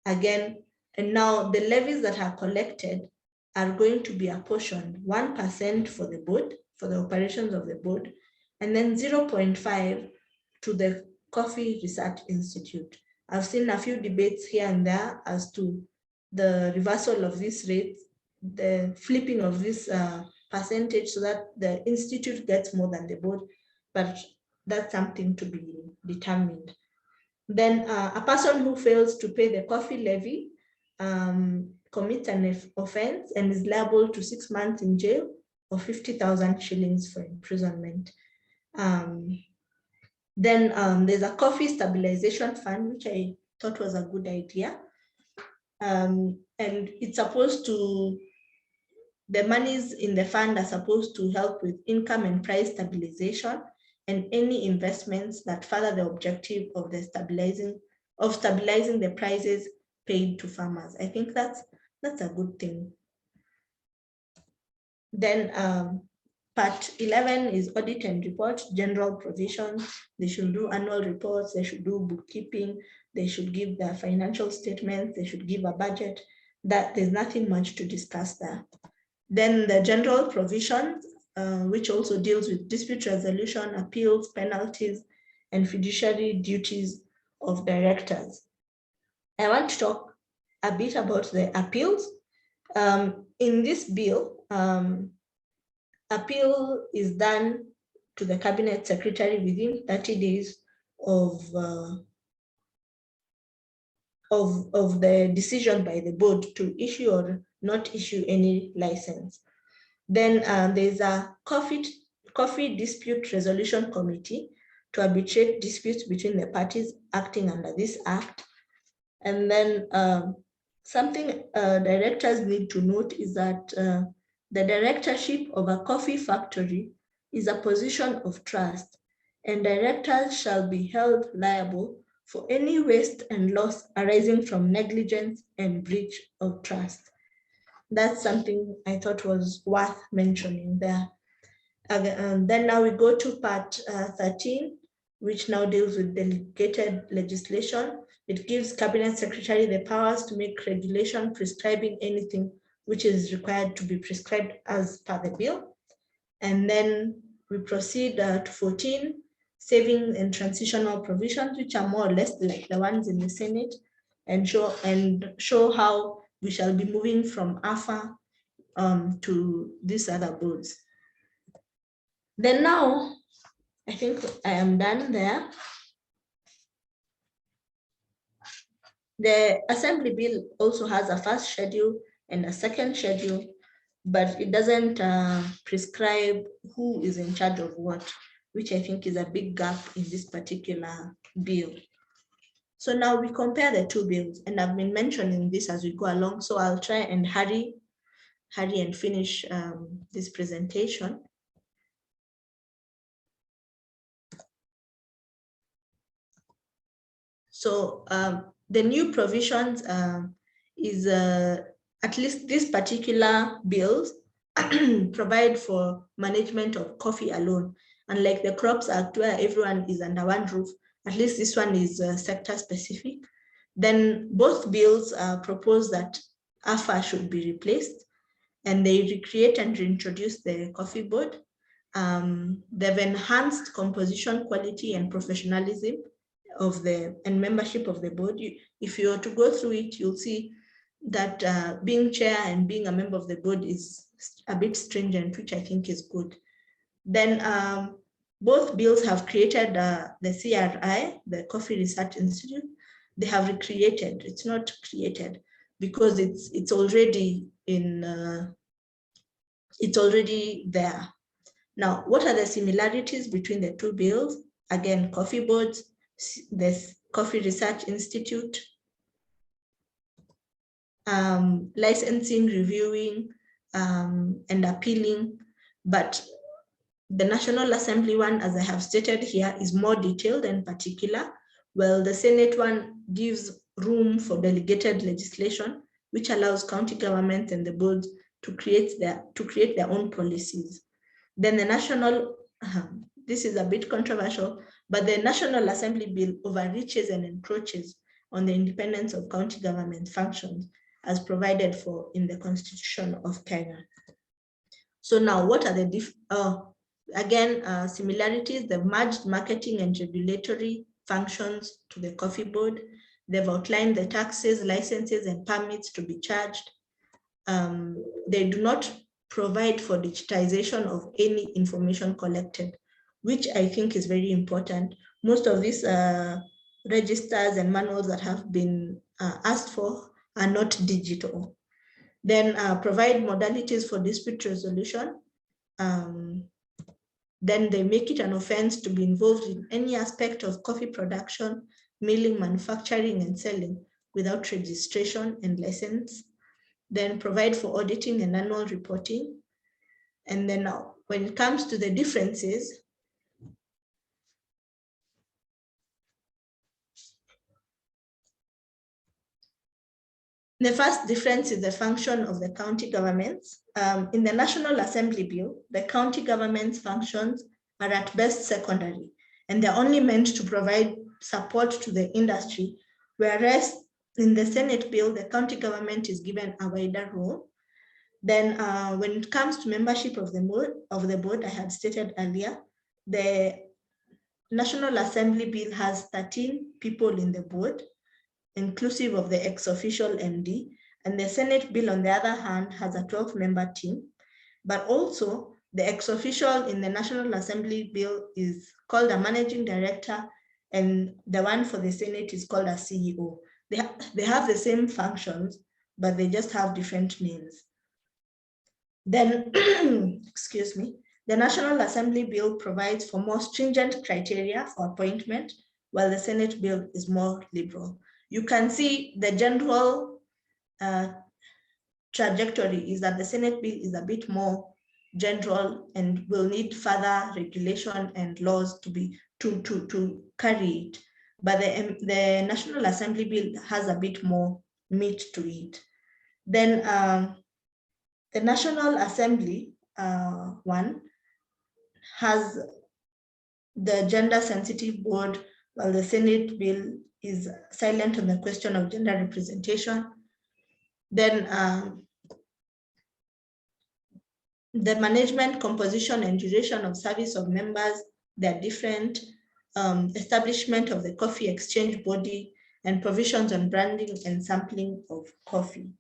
Again, and now the levies that are collected are going to be apportioned 1% for the board, for the operations of the board, and then 0.5 to the Coffee Research Institute. I've seen a few debates here and there as to the reversal of this rate, the flipping of this percentage so that the institute gets more than the board, but that's something to be determined. Then a person who fails to pay the coffee levy commits an offense and is liable to 6 months in jail or 50,000 shillings for imprisonment. Then there's a coffee stabilization fund, which I thought was a good idea. And it's supposed to, the monies in the fund are supposed to help with income and price stabilization and any investments that further the objective of the stabilizing the prices paid to farmers. I think that's a good thing. Then part 11 is audit and report, general provisions. They should do annual reports, they should do bookkeeping, they should give their financial statements, they should give a budget. That there's nothing much to discuss there. Then the general provisions, which also deals with dispute resolution, appeals, penalties, and fiduciary duties of directors. I want to talk a bit about the appeals. In this bill, appeal is done to the cabinet secretary within 30 days of the decision by the board to issue or not issue any license. Then there's a coffee dispute resolution committee to arbitrate disputes between the parties acting under this act. And then something directors need to note is that the directorship of a coffee factory is a position of trust, and directors shall be held liable for any waste and loss arising from negligence and breach of trust. That's something I thought was worth mentioning there. Then now we go to part 13, which now deals with delegated legislation. It gives cabinet secretary the powers to make regulation prescribing anything which is required to be prescribed as per the bill. And then we proceed to 14, saving and transitional provisions, which are more or less like the ones in the Senate, and show how we shall be moving from AFA to these other boards. Then now, I think I am done there. The Assembly Bill also has a first schedule and a second schedule, but it doesn't prescribe who is in charge of what, which I think is a big gap in this particular bill. So now we compare the two bills, and I've been mentioning this as we go along, so I'll try and hurry and finish this presentation. So the new provisions is at least this particular bills provide for management of coffee alone. Unlike the Crops Act where everyone is under one roof, at least this one is sector specific. Then both bills propose that AFA should be replaced, and they recreate and reintroduce the coffee board. They've enhanced composition, quality, and professionalism of and membership of the board. If you were to go through it, you'll see that being chair and being a member of the board is a bit stringent, which I think is good. Then both bills have created the CRI, the Coffee Research Institute. They have recreated, it's not created, because it's already in, it's already there. Now, what are the similarities between the two bills? Again, coffee boards, the Coffee Research Institute, licensing, reviewing, and appealing. But the National Assembly one, as I have stated here, is more detailed and particular, while the Senate one gives room for delegated legislation, which allows county governments and the boards to create their own policies. Then the national, this is a bit controversial, but the National Assembly bill overreaches and encroaches on the independence of county government functions as provided for in the Constitution of Kenya. So now what are the similarities? They've merged marketing and regulatory functions to the coffee board. They've outlined the taxes, licenses, and permits to be charged. They do not provide for digitization of any information collected, which I think is very important. Most of these registers and manuals that have been asked for are not digital. Then provide modalities for dispute resolution. Then they make it an offense to be involved in any aspect of coffee production, milling, manufacturing, and selling without registration and license. Then provide for auditing and annual reporting. And then now, when it comes to the differences, the first difference is the function of the county governments. In the National Assembly Bill, the county government's functions are at best secondary, and they're only meant to provide support to the industry, whereas in the Senate bill, the county government is given a wider role. Then when it comes to membership of the board, I had stated earlier, the National Assembly bill has 13 people in the board, inclusive of the ex-official MD, and the Senate bill, on the other hand, has a 12-member team, but also the ex-official in the National Assembly bill is called a managing director, and the one for the Senate is called a CEO. They have the same functions, but they just have different names. Then, excuse me, the National Assembly bill provides for more stringent criteria for appointment, while the Senate bill is more liberal. You can see the general trajectory is that the Senate bill is a bit more general and will need further regulation and laws to carry it. But the National Assembly bill has a bit more meat to it. Then the National Assembly one has the gender sensitive board, while the Senate bill is silent on the question of gender representation. Then the management, composition, and duration of service of members, they're different. Establishment of the coffee exchange body, and provisions on branding and sampling of coffee.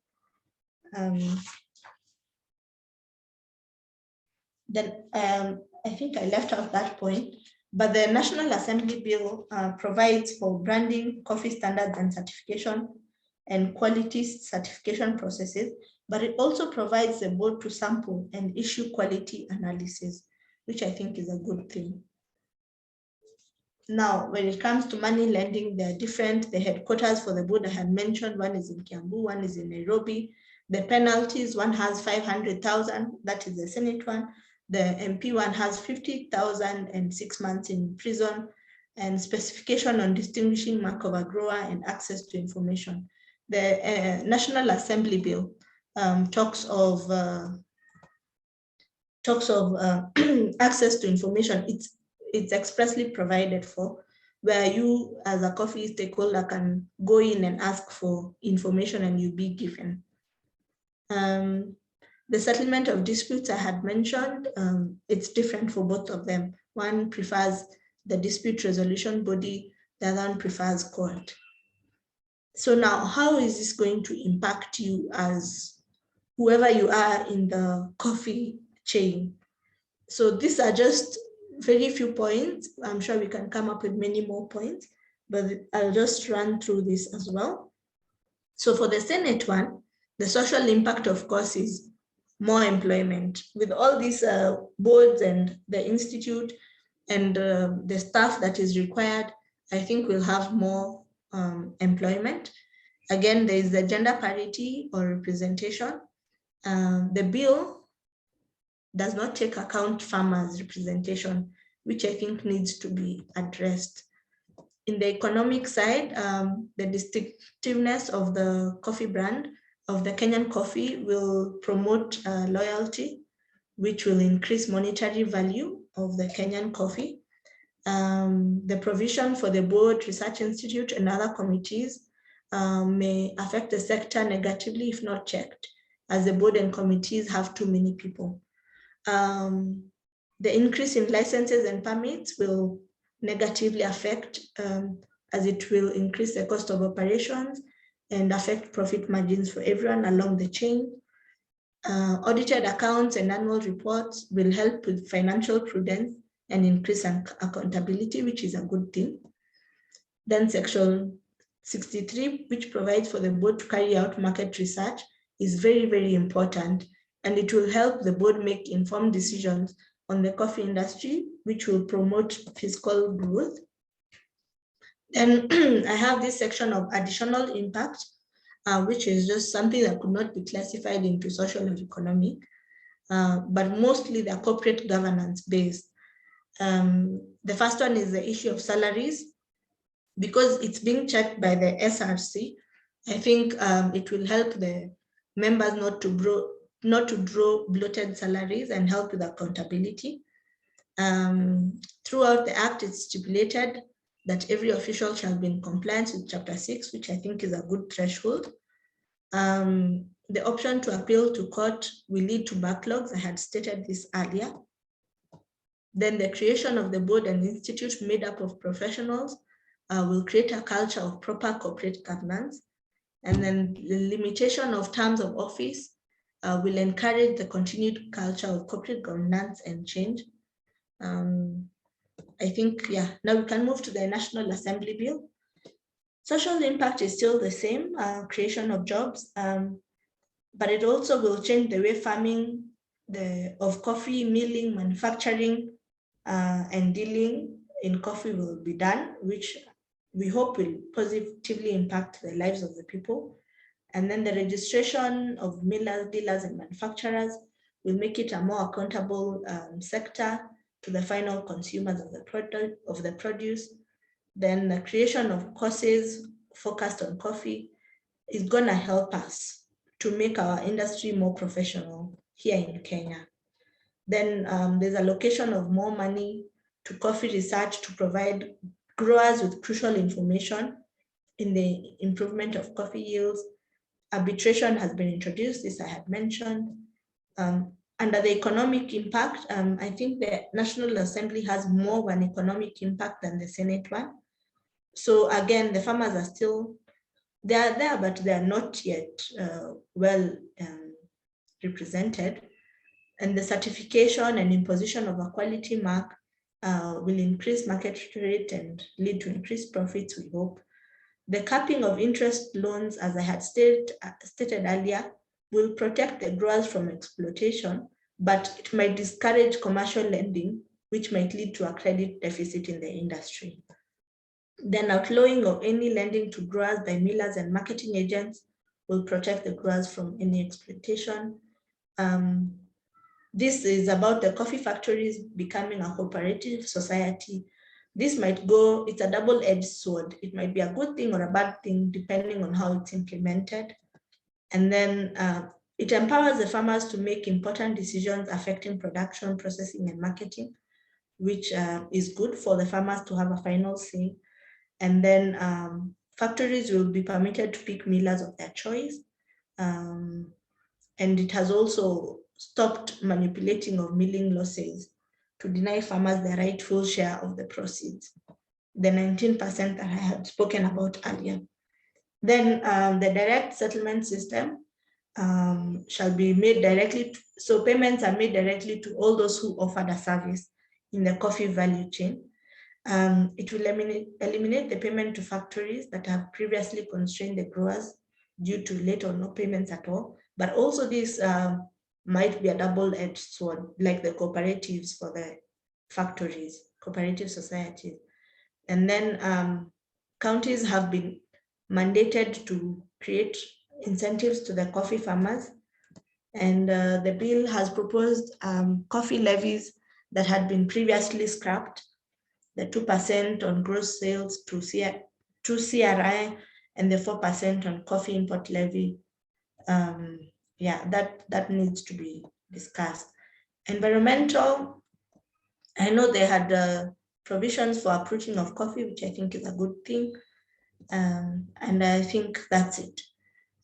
Then I think I left out that point. But the National Assembly bill provides for branding, coffee standards and certification, and quality certification processes, but it also provides the board to sample and issue quality analysis, which I think is a good thing. Now, when it comes to money lending, they're different. The headquarters for the board I had mentioned, one is in Kiambu, one is in Nairobi. The penalties, one has 500,000, that is the Senate one. The MP one has 50,000 and 6 months in prison, and specification on distinguishing mark of a grower and access to information. The National Assembly bill talks of access to information. It's expressly provided for, where you as a coffee stakeholder can go in and ask for information and you'll be given. The settlement of disputes I had mentioned, it's different for both of them. One prefers the dispute resolution body, the other one prefers court. So now, how is this going to impact you as whoever you are in the coffee chain? So these are just very few points. I'm sure we can come up with many more points, but I'll just run through this as well. So for the Senate one, the social impact, of course, is more employment. With all these boards and the institute and the staff that is required, I think we'll have more employment. Again, there is the gender parity or representation. The bill does not take account farmers' representation, which I think needs to be addressed. In the economic side, the distinctiveness of the coffee brand of the Kenyan coffee will promote loyalty, which will increase monetary value of the Kenyan coffee. The provision for the board, research institute, and other committees may affect the sector negatively if not checked, as the board and committees have too many people. The increase in licenses and permits will negatively affect, as it will increase the cost of operations and affect profit margins for everyone along the chain. Audited accounts and annual reports will help with financial prudence and increase accountability, which is a good thing. Then Section 63, which provides for the board to carry out market research, is very, very important, and it will help the board make informed decisions on the coffee industry, which will promote fiscal growth. Then I have this section of additional impact, which is just something that could not be classified into social or economic, but mostly they're corporate governance based. The first one is the issue of salaries. Because it's being checked by the SRC, I think it will help the members not to draw bloated salaries and help with accountability. Throughout the act, it's stipulated that every official shall be in compliance with Chapter 6, which I think is a good threshold. The option to appeal to court will lead to backlogs. I had stated this earlier. Then the creation of the board and institute made up of professionals will create a culture of proper corporate governance. And then the limitation of terms of office will encourage the continued culture of corporate governance and change. I think, yeah, now we can move to the National Assembly bill. Social impact is still the same, creation of jobs, but it also will change the way farming of coffee, milling, manufacturing, and dealing in coffee will be done, which we hope will positively impact the lives of the people. And then the registration of millers, dealers, and manufacturers will make it a more accountable sector to the final consumers of the produce. Then the creation of courses focused on coffee is gonna help us to make our industry more professional here in Kenya. Then there's allocation of more money to coffee research to provide growers with crucial information in the improvement of coffee yields. Arbitration has been introduced, this I had mentioned. Under the economic impact, I think the National Assembly has more of an economic impact than the Senate one. So again, the farmers are still, they are there, but they are not yet well represented. And the certification and imposition of a quality mark will increase market rate and lead to increased profits, we hope. The capping of interest loans, as I had stated earlier, will protect the growers from exploitation, but it might discourage commercial lending, which might lead to a credit deficit in the industry. Then outlawing of any lending to growers by millers and marketing agents will protect the growers from any exploitation. This is about the coffee factories becoming a cooperative society. This might go, it's a double-edged sword. It might be a good thing or a bad thing, depending on how it's implemented. And then it empowers the farmers to make important decisions affecting production, processing, and marketing, which is good for the farmers to have a final say. And then factories will be permitted to pick millers of their choice. And it has also stopped manipulating of milling losses to deny farmers their rightful share of the proceeds, the 19% that I had spoken about earlier. Then the direct settlement system shall be made directly, so payments are made directly to all those who offered a service in the coffee value chain. It will eliminate the payment to factories that have previously constrained the growers due to late or no payments at all. But also this might be a double-edged sword, like the cooperatives for the factories, cooperative societies. And then counties have been mandated to create incentives to the coffee farmers. And the bill has proposed coffee levies that had been previously scrapped, the 2% on gross sales to CRI and the 4% on coffee import levy. Yeah, that needs to be discussed. Environmental, I know they had provisions for uprooting of coffee, which I think is a good thing. And I think that's it.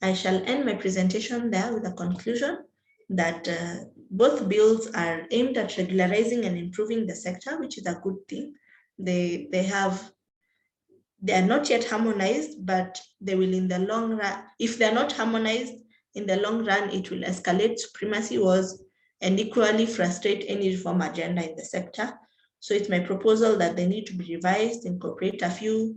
I shall end my presentation there with a conclusion that both bills are aimed at regularizing and improving the sector, which is a good thing. They are not yet harmonized, but they will in the long run, if they're not harmonized, in the long run, it will escalate supremacy wars and equally frustrate any reform agenda in the sector. So it's my proposal that they need to be revised, incorporate a few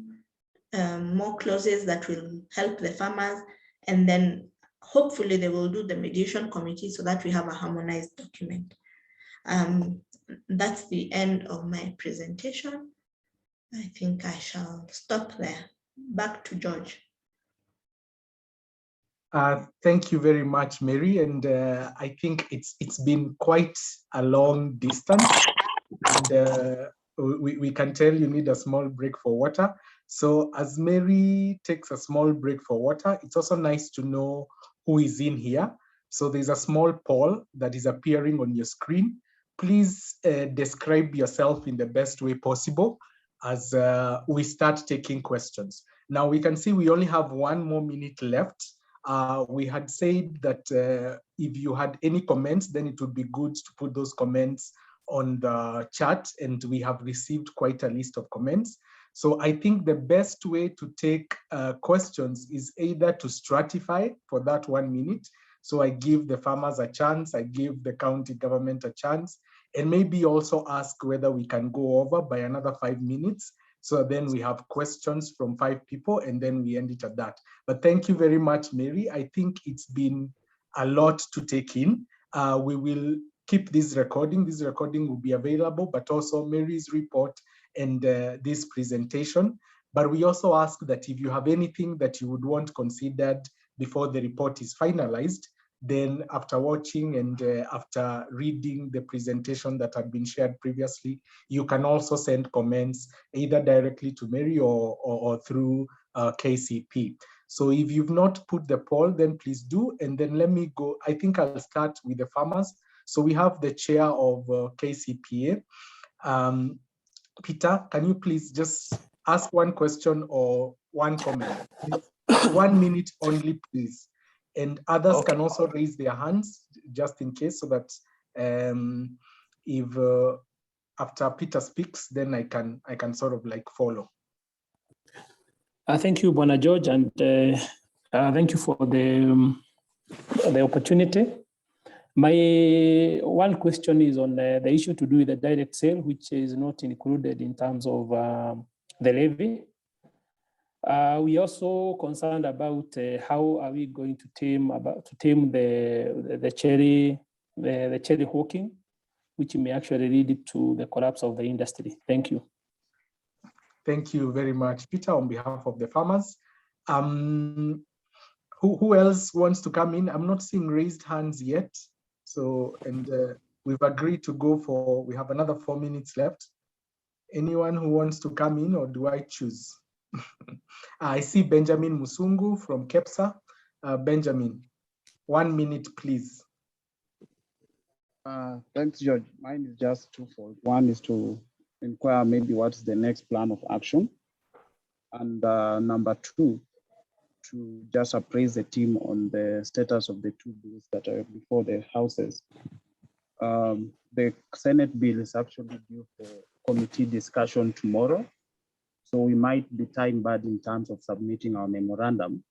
more clauses that will help the farmers, and then hopefully they will do the mediation committee so that we have a harmonized document. That's the end of my presentation. I think I shall stop there. Back to George. Thank you very much, Mary. And I think it's been quite a long distance. And we can tell you need a small break for water. So as Mary takes a small break for water, it's also nice to know who is in here. So there's a small poll that is appearing on your screen. Please describe yourself in the best way possible as we start taking questions. Now we can see we only have 1 more minute left. We had said that if you had any comments, then it would be good to put those comments on the chat, and we have received quite a list of comments. So I think the best way to take questions is either to stratify for that 1 minute. So I give the farmers a chance, I give the county government a chance, and maybe also ask whether we can go over by another 5 minutes. So then we have questions from 5 people, and then we end it at that. But thank you very much, Mary. I think it's been a lot to take in. We will keep this recording. This recording will be available, but also Mary's report and this presentation. But we also ask that if you have anything that you would want considered before the report is finalized, then after watching and after reading the presentation that had been shared previously, you can also send comments either directly to Mary or through KCP. So if you've not put the poll, then please do. And then let me go, I think I'll start with the farmers. So we have the chair of KCPA. Peter, can you please just ask 1 question or 1 comment? 1 minute only, please. And others can also raise their hands just in case, so that if after Peter speaks, then I can sort of like follow. Thank you, Bwana George, and thank you for the opportunity. My one question is on the issue to do with the direct sale, which is not included in terms of the levy. We also concerned about how are we going to tame the cherry hawking, which may actually lead to the collapse of the industry. Thank you. Thank you very much, Peter, on behalf of the farmers. Who else wants to come in? I'm not seeing raised hands yet. So, and we've agreed to go for, we have another 4 minutes left. Anyone who wants to come in, or do I choose? I see Benjamin Musungu from KEPSA. Benjamin, 1 minute, please. Thanks, George. Mine is just twofold. One is to inquire maybe what's the next plan of action. And number two, to just appraise the team on the status of the two bills that are before the houses. The Senate bill is actually due for committee discussion tomorrow. So we might be time bad in terms of submitting our memorandum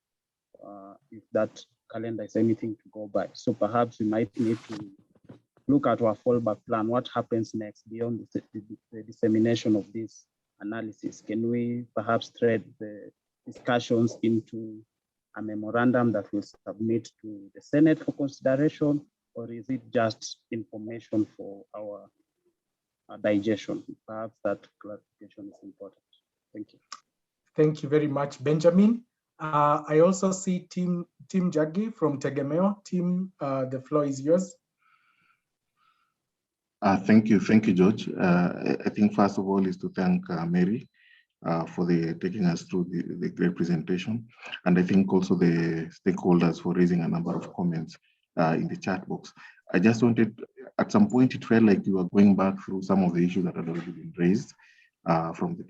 if that calendar is anything to go by. So perhaps we might need to look at our fallback plan. What happens next beyond the dissemination of this analysis? Can we perhaps thread the discussions into a memorandum that we'll submit to the Senate for consideration, or is it just information for our digestion? Perhaps that clarification is important. Thank you. Thank you very much, Benjamin. I also see Tim Jaggi from Tegemeo. Tim, the floor is yours. Thank you, George. I think first of all is to thank Mary for taking us through the great presentation. And I think also the stakeholders for raising a number of comments in the chat box. I just wanted, at some point, it felt like you were going back through some of the issues that had already been raised from the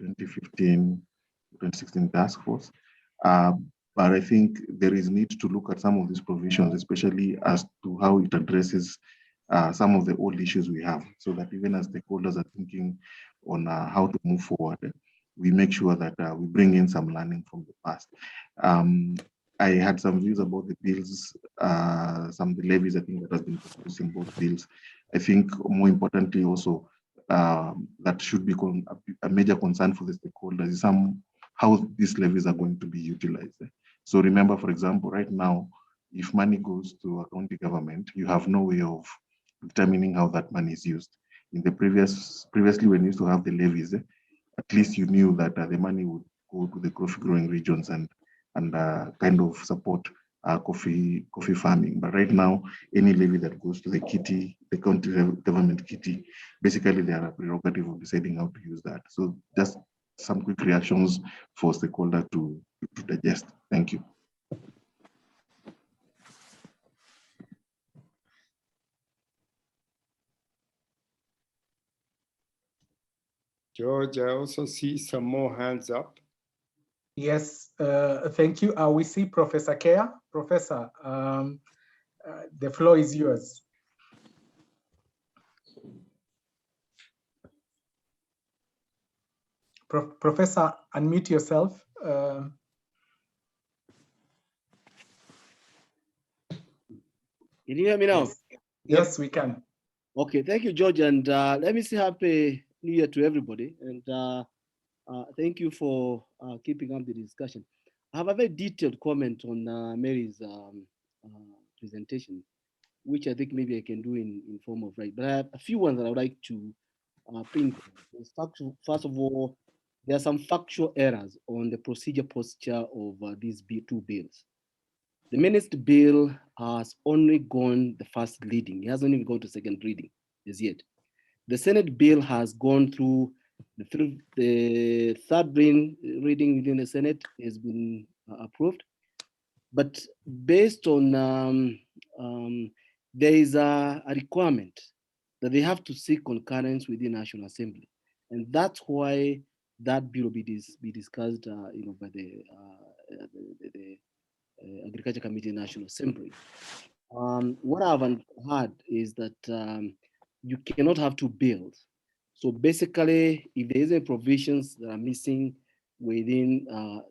2015-2016 task force. But I think there is need to look at some of these provisions, especially as to how it addresses some of the old issues we have, so that even as stakeholders are thinking on how to move forward, we make sure that we bring in some learning from the past. I had some views about the bills, some of the levies I think that has been proposed in both bills. I think more importantly also, that should be a major concern for the stakeholders is how these levies are going to be utilized. So remember, for example, right now, if money goes to a county government, you have no way of determining how that money is used. In the previously when you used to have the levies, at least you knew that the money would go to the coffee growing regions and kind of support coffee farming. But right now, any levy that goes to the kitty, the county government kitty, basically they are a prerogative of deciding how to use that. So just some quick reactions for stakeholder to digest. Thank you. George, I also see some more hands up. Yes, thank you. We see Professor Kea. Professor, the floor is yours. Professor, unmute yourself. Can you hear me now? Yes, yes, we can. Okay, thank you, George. And let me say happy New Year to everybody. And thank you for keeping up the discussion. I have a very detailed comment on Mary's presentation, which I think maybe I can do in form of right. But I have a few ones that I would like to bring. First of all, there are some factual errors on the procedure posture of these two bills. The Minister bill has only gone the first reading. It hasn't even gone to second reading as yet. The Senate bill has gone through the third reading within the Senate, has been approved. But based on, there is a requirement that they have to seek concurrence within National Assembly. And that's why that bill will be discussed by the Agriculture Committee National Assembly. What I haven't heard is that you cannot have two bills. So basically, if there is any provisions that are missing within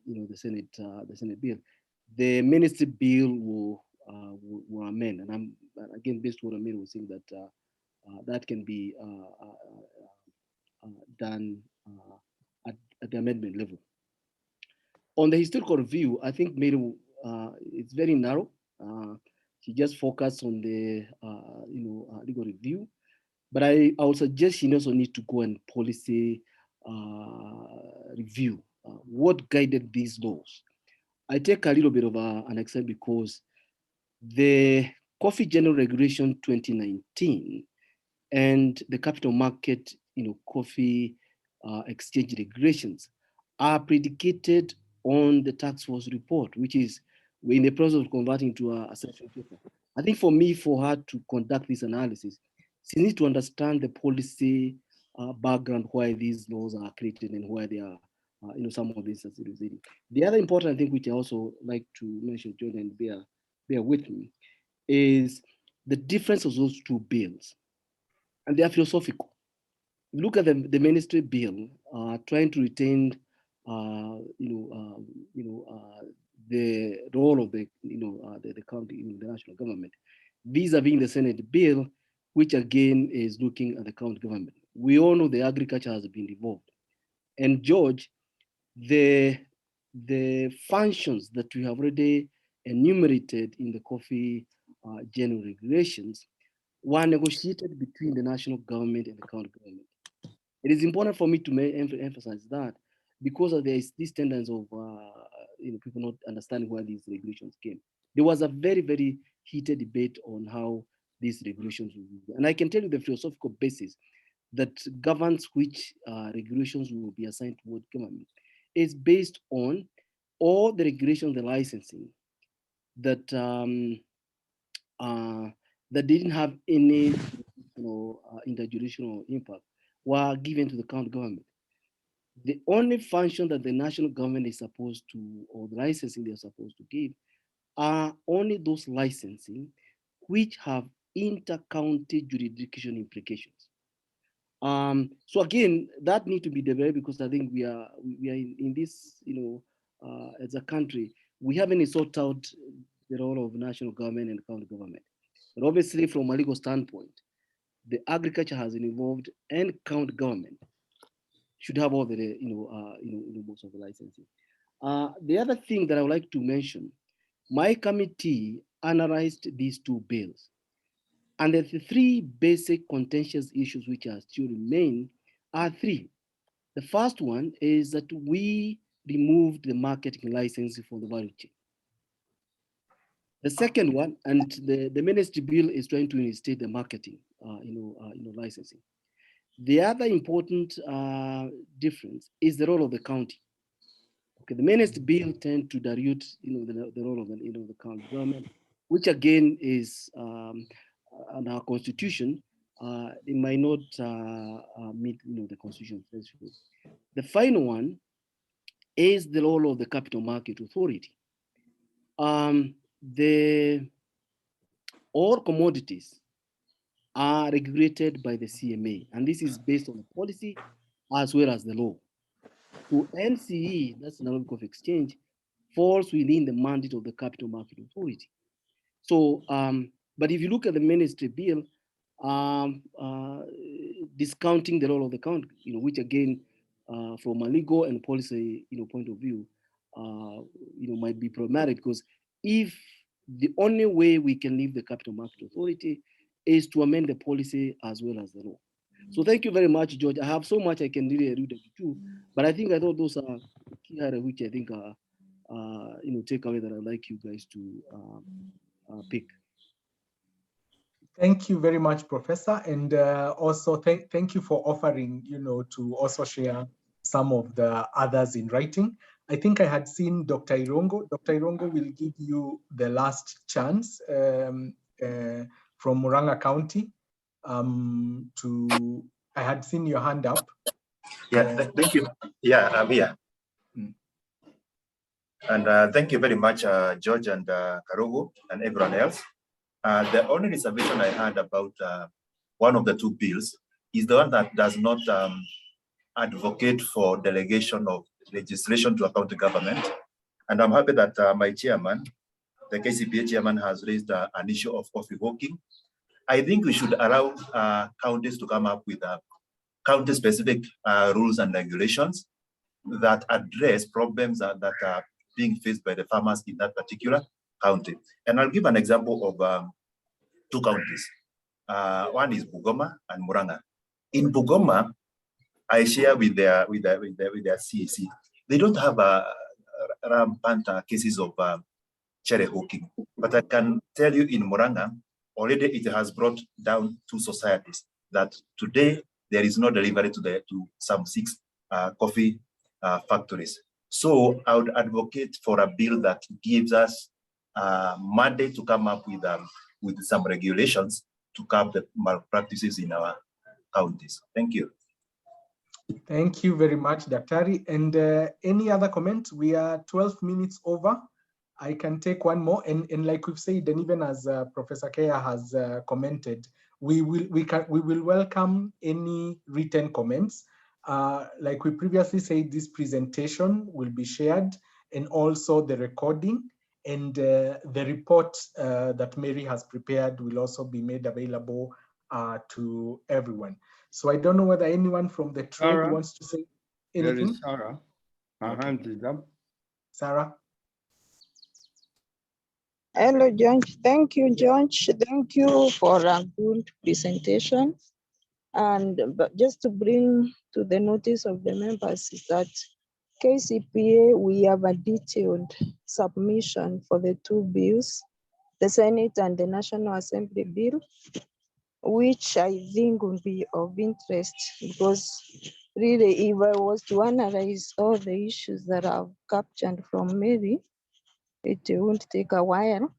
the Senate bill, the Ministry bill will will amend. And I'm again, based on what Amir was saying, that that can be done at the amendment level. On the historical review, I think Mary, it's very narrow. She just focused on the legal review, but I would suggest she also need to go and policy review what guided these laws. I take a little bit of an example because the Coffee General Regulation 2019 and the Capital Market, Coffee Exchange regulations are predicated on the task force report, which is we're in the process of converting to a section paper. I think for me, for her to conduct this analysis, she needs to understand the policy background, why these laws are created and why they are, some of these are leading. The other important thing, which I also like to mention, John, and bear with me, is the difference of those two bills, and they are philosophical. Look at the ministry bill trying to retain, the role of the county, the national government, vis-a-vis the Senate bill, which again is looking at the county government. We all know the agriculture has been involved, and George, the functions that we have already enumerated in the coffee general regulations were negotiated between the national government and the county government. It is important for me to emphasize that because there is this tendency of people not understanding where these regulations came. There was a very, very heated debate on how these regulations will be. And I can tell you the philosophical basis that governs which regulations will be assigned to what government is based on all the regulations, the licensing that that didn't have any interjurisdictional impact were given to the county government. The only function that the national government is supposed to, or the licensing they're supposed to give, are only those licensing which have inter-county jurisdiction implications. So again, that need to be developed because I think we are in this, as a country, we haven't sorted out the role of national government and county government. But obviously, from a legal standpoint, the agriculture has involved and county government should have all the most of the licensing. The other thing that I would like to mention, my committee analyzed these two bills, and the three basic contentious issues which are still remain are three. The first one is that we removed the marketing license for the value chain. The second one, and the ministry bill is trying to reinstate the marketing, licensing. The other important difference is the role of the county. Okay, the ministry bill tend to dilute, the role of the county government, which again is under our constitution, it might not meet, the constitution. The final one is the role of the capital market authority. All commodities are regulated by the CMA, and this is based on the policy as well as the law. So NCE, that's the Nairobi Coffee Exchange, falls within the mandate of the Capital Market Authority. So, but if you look at the ministry bill, discounting the role of the county, which again, from a legal and policy, point of view, might be problematic because if the only way we can leave the Capital Market Authority is to amend the policy as well as the law. So thank you very much, George. I have so much I can really allude to, but I thought those are key areas which I think are, takeaway that I'd like you guys to pick. Thank you very much, Professor. And also thank you for offering, to also share some of the others in writing. I think I had seen Dr. Irongo. Dr. Irongo will give you the last chance from Murang'a County. I had seen your hand up. Yeah, thank you. Yeah, I'm here. And thank you very much, George and Karugu and everyone else. The only reservation I had about one of the two bills is the one that does not advocate for delegation of legislation to a county government. And I'm happy that my chairman the KCPA chairman has raised an issue of coffee hawking. I think we should allow counties to come up with county-specific rules and regulations that address problems that are being faced by the farmers in that particular county. And I'll give an example of two counties. One is Bungoma and Murang'a. In Bungoma, I share with their CEC. They don't have rampant cases of cherry hawking, but I can tell you in Murang'a, already it has brought down two societies that today there is no delivery to some 6 coffee factories. So I would advocate for a bill that gives us mandate to come up with some regulations to curb the malpractices in our counties. Thank you. Thank you very much, Daktari. And any other comments? We are 12 minutes over. I can take one more. And like we've said, and even as Professor Kea has commented, we will welcome any written comments. Like we previously said, this presentation will be shared, and also the recording and the report that Mary has prepared will also be made available to everyone. So I don't know whether anyone from the trade Sarah, wants to say anything. There is Sarah. Her hand is up. Sarah. Hello, George. Thank you, George. Thank you for a good presentation. And but just to bring to the notice of the members is that KCPA, we have a detailed submission for the two bills, the Senate and the National Assembly bill, which I think will be of interest because really, if I was to analyze all the issues that I've captured from Mary, it won't take a while.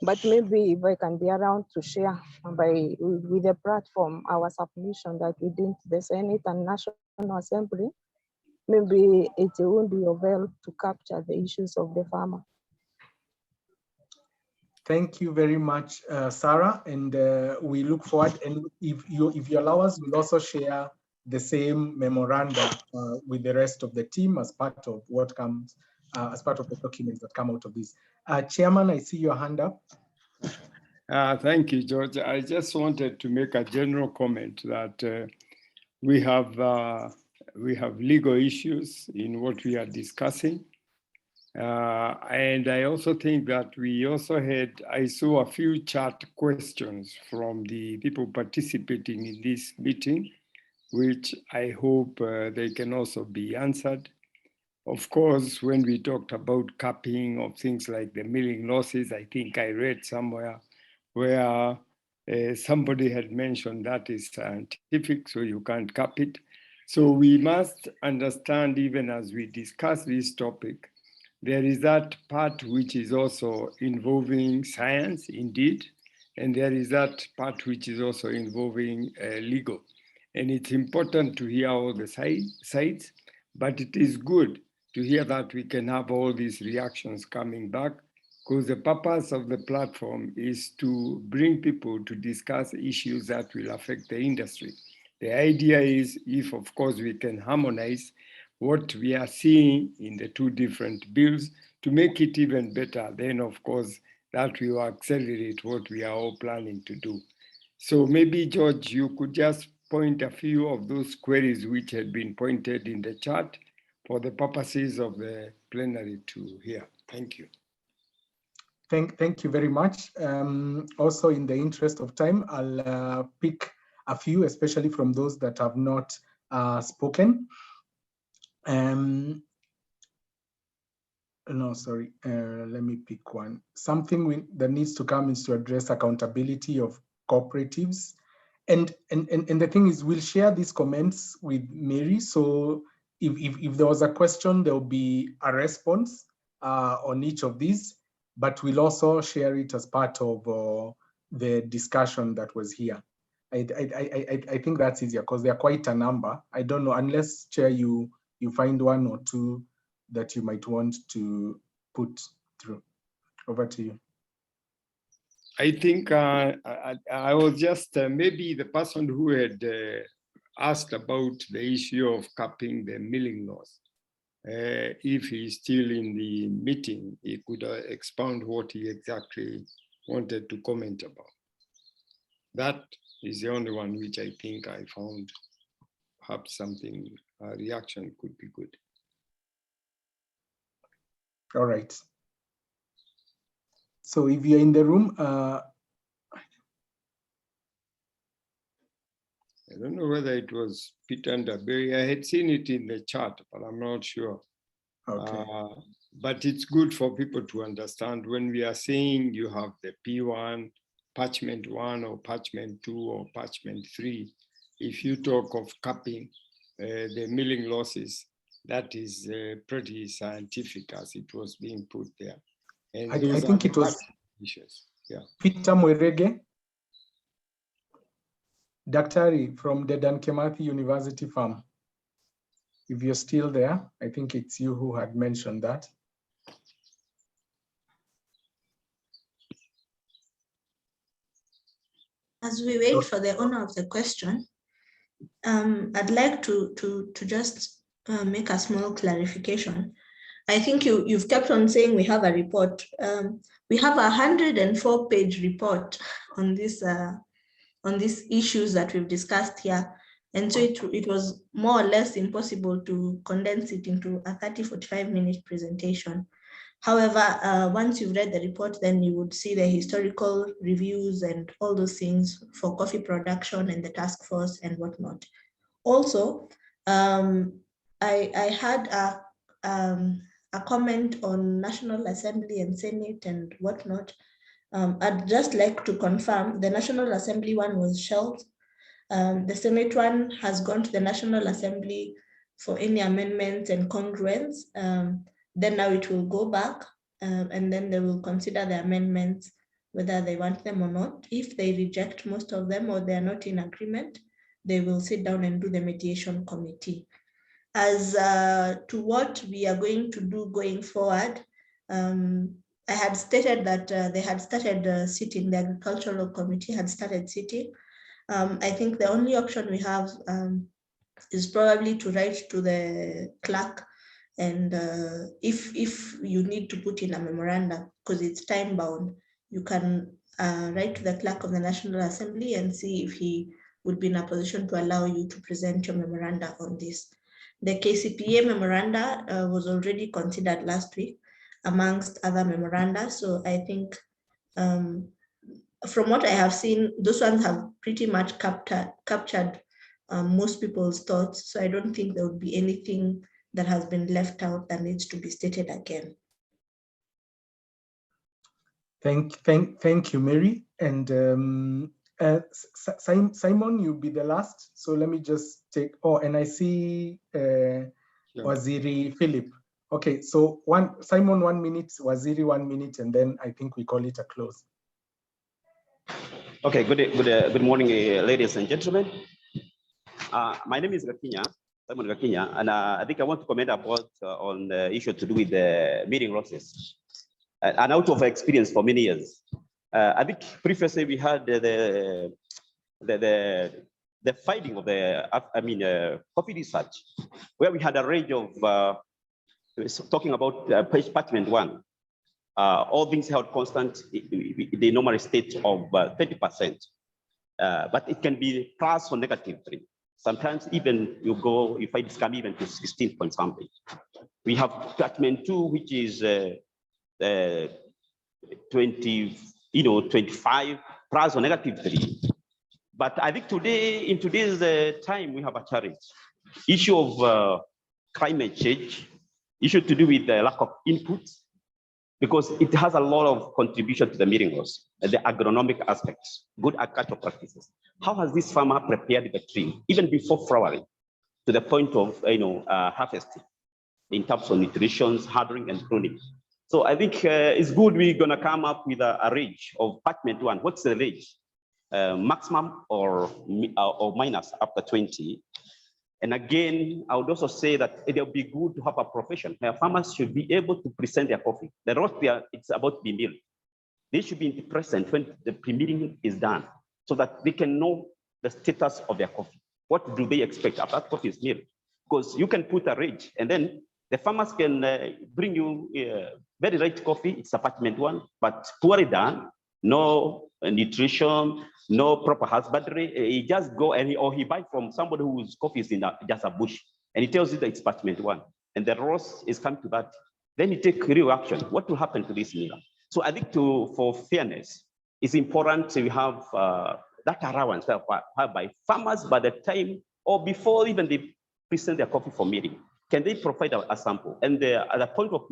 But maybe if I can be around to share with the platform our submission that we did to the Senate and National Assembly, maybe it won't be of help to capture the issues of the farmer. Thank you very much, Sarah, and we look forward. And if you allow us, we'll also share the same memoranda with the rest of the team as part of what comes, as part of the documents that come out of this. Chairman, I see your hand up. Thank you, George. I just wanted to make a general comment that we have legal issues in what we are discussing. And I also think that I saw a few chat questions from the people participating in this meeting, which I hope they can also be answered. Of course, when we talked about capping of things like the milling losses, I think I read somewhere where somebody had mentioned that is scientific, so you can't cap it. So we must understand, even as we discuss this topic, there is that part which is also involving science, indeed, and there is that part which is also involving legal. And it's important to hear all the sides, but it is good to hear that we can have all these reactions coming back, because the purpose of the platform is to bring people to discuss issues that will affect the industry. The idea is, if of course we can harmonize what we are seeing in the two different bills to make it even better, then of course that will accelerate what we are all planning to do. So maybe, George, you could just point a few of those queries which had been pointed in the chat for the purposes of the plenary to hear. Thank you. Thank you very much. Also, in the interest of time, I'll pick a few, especially from those that have not spoken. No, sorry, let me pick one. Something that needs to come is to address accountability of cooperatives. And the thing is, we'll share these comments with Mary. So if there was a question, there'll be a response on each of these, but we'll also share it as part of the discussion that was here. I think that's easier because there are quite a number. I don't know, unless, Chair, you find one or two that you might want to put through. Over to you. I think I was just maybe the person who had asked about the issue of capping the milling loss. if he's still in the meeting, he could expound what he exactly wanted to comment about. That is the only one which I think I found perhaps something, a reaction could be good. All right. So if you're in the room, I don't know whether it was Peter Ndaberry. I had seen it in the chat, but I'm not sure. okay. But it's good for people to understand when we are saying you have the P1, parchment 1 or parchment 2 or parchment 3. If you talk of capping the milling losses, that is pretty scientific as it was being put there. And I think it was issues. Yeah. Peter Mwerege, Daktari from the Dan Kimathi University Farm. If you're still there, I think it's you who had mentioned that. As we wait for the owner of the question, I'd like to just make a small clarification. I think you've kept on saying we have a report. We have a 104-page report on these issues that we've discussed here. And so it was more or less impossible to condense it into a 45-minute presentation. However, once you've read the report, then you would see the historical reviews and all those things for coffee production and the task force and whatnot. Also, I had a comment on National Assembly and Senate and whatnot. I'd just like to confirm the National Assembly one was shelved. The Senate one has gone to the National Assembly for any amendments and congruence. Then now it will go back and then they will consider the amendments, whether they want them or not. If they reject most of them or they are not in agreement, they will sit down and do the mediation committee. As to what we are going to do going forward, I had stated that they had started sitting, the Agricultural Committee had started sitting. I think the only option we have is probably to write to the clerk, and if you need to put in a memorandum, because it's time bound, you can write to the clerk of the National Assembly and see if he would be in a position to allow you to present your memoranda on this. The KCPA memoranda was already considered last week amongst other memoranda. So I think from what I have seen, those ones have pretty much captured most people's thoughts. So I don't think there would be anything that has been left out that needs to be stated again. Thank you, Mary. And Simon, you'll be the last. So let me just take, and I see Waziri Philip. Okay, so Simon 1 minute, Waziri 1 minute, and then I think we call it a close. Okay, good morning, ladies and gentlemen. My name is Simon Gakinya, and I think I want to comment about on the issue to do with the milling losses. And out of experience for many years, I think previously we had the finding of the coffee research, where we had a range of talking about parchment 1. All things held constant, the normal state of 30%, but it can be plus or -3. Sometimes even you find it can even to 16 point something. We have parchment 2, which is 25 plus or -3. But I think in today's time, we have a challenge. Issue of climate change, issue to do with the lack of input, because it has a lot of contribution to the milling loss, the agronomic aspects, good agricultural practices. How has this farmer prepared the tree, even before flowering, to the point of harvesting, in terms of nutrition, hardening, and pruning? So I think it's good we're gonna come up with a range of parchment 1. What's the range? Maximum or minus after 20. And again, I would also say that it will be good to have a profession where farmers should be able to present their coffee. The roast beer, it's about to be milled. They should be present when the pre-milling is done, so that they can know the status of their coffee. What do they expect after coffee is milled? Because you can put a range, and then The farmers can bring you very right coffee, it's apartment one, but poorly done, no nutrition, no proper husbandry. He just go and he buy from somebody whose coffee is in just a bush, and he tells you that it's apartment one, and the roast is coming to that. Then you take real action. What will happen to this miller? So I think for fairness, it's important to have that allowance by farmers by the time or before even they present their coffee for milling. Can they provide a sample? And at the point of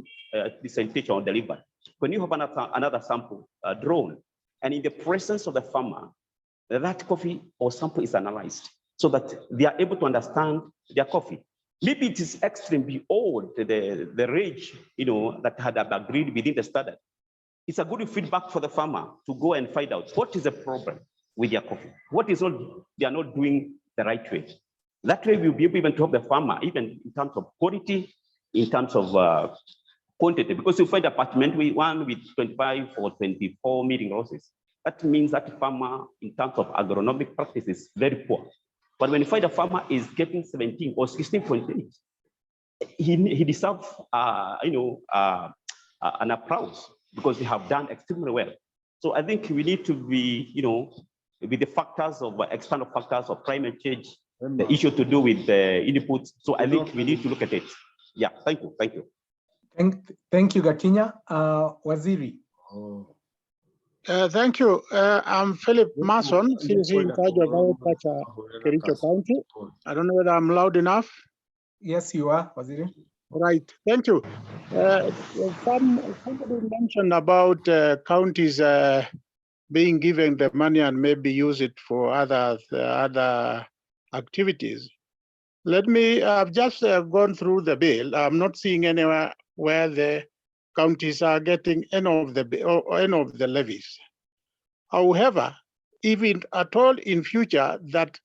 presentation or delivery, when you have another sample drawn, and in the presence of the farmer, that coffee or sample is analyzed so that they are able to understand their coffee. Maybe it is extreme beyond the range, that had agreed within the standard. It's a good feedback for the farmer to go and find out what is the problem with their coffee. What is they are not doing the right way. That way we'll be able even to help the farmer, even in terms of quality, in terms of quantity, because you find apartment with 25 or 24 milling rows. That means that farmer, in terms of agronomic practice, is very poor. But when you find a farmer is getting 17 or 16.8, he deserves, an applause because they have done extremely well. So I think we need to be, with the factors of external factors of climate change, the issue to do with the inputs. So I think we need to look at it. Yeah, thank you. Thank you, Gakinya. Waziri. Thank you. I'm Philip Mason, CC in charge of agriculture, Kericho County. I don't know whether I'm loud enough. Yes, you are, Waziri. Right, thank you. Somebody mentioned about counties being given the money and maybe use it for other activities. I've just gone through the bill. I'm not seeing anywhere where the counties are getting any of the levies. However, even at all in future that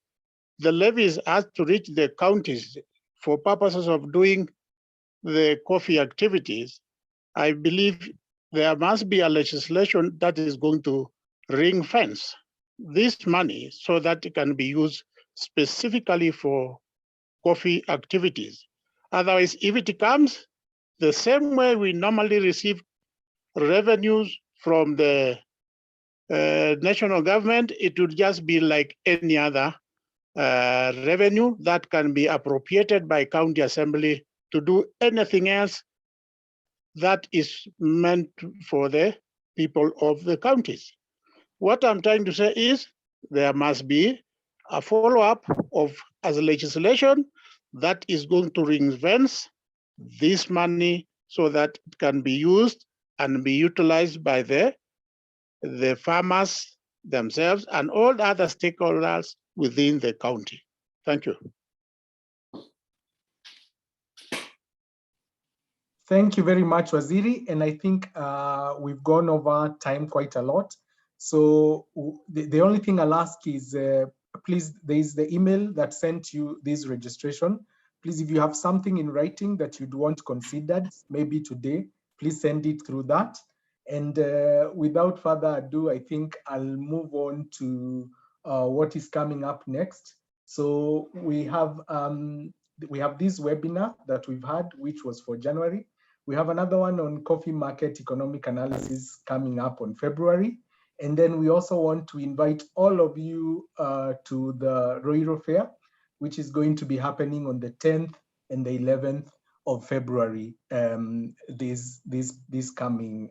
the levies has to reach the counties for purposes of doing the coffee activities, I believe there must be a legislation that is going to ring fence this money so that it can be used specifically for coffee activities. Otherwise, if it comes the same way we normally receive revenues from the national government, it would just be like any other revenue that can be appropriated by county assembly to do anything else that is meant for the people of the counties. What I'm trying to say is there must be a follow-up as a legislation that is going to ring-fence this money so that it can be used and be utilized by the farmers themselves and all the other stakeholders within the county. Thank you. Thank you very much, Waziri. And I think we've gone over time quite a lot. So the only thing I'll ask is, please, there is the email that sent you this registration. Please, if you have something in writing that you'd want considered, maybe today, please send it through that. And without further ado, I think I'll move on to what is coming up next. So we have this webinar that we've had, which was for January. We have another one on coffee market economic analysis coming up on February. And then we also want to invite all of you to the Roiro Fair, which is going to be happening on the 10th and the 11th of February, this coming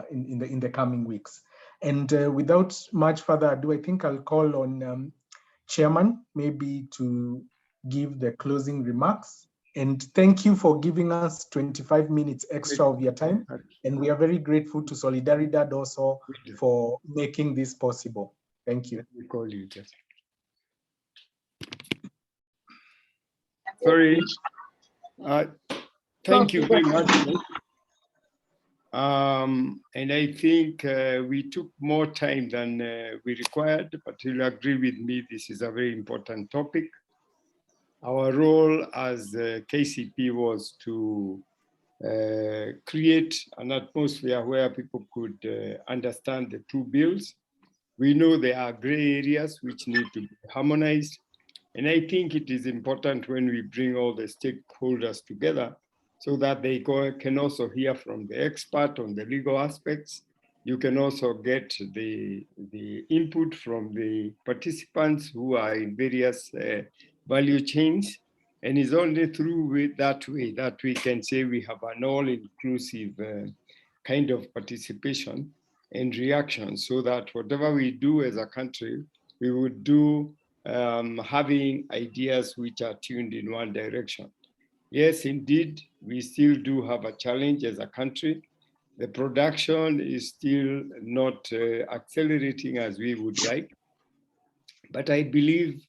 in the coming weeks. And without much further ado, I think I'll call on Chairman maybe to give the closing remarks. And thank you for giving us 25 minutes extra of your time. And we are very grateful to Solidaridad also for making this possible. Thank you. Sorry. Thank you very much. And I think we took more time than we required, but you'll agree with me, this is a very important topic. Our role as KCP was to create an atmosphere where people could understand the two bills. We know there are gray areas which need to be harmonized. And I think it is important when we bring all the stakeholders together so that they can also hear from the expert on the legal aspects. You can also get the input from the participants who are in various value chains. And it's only through that way that we can say we have an all-inclusive kind of participation and reaction, so that whatever we do as a country, we would do having ideas which are tuned in one direction. Yes, indeed, we still do have a challenge as a country. The production is still not accelerating as we would like. But I believe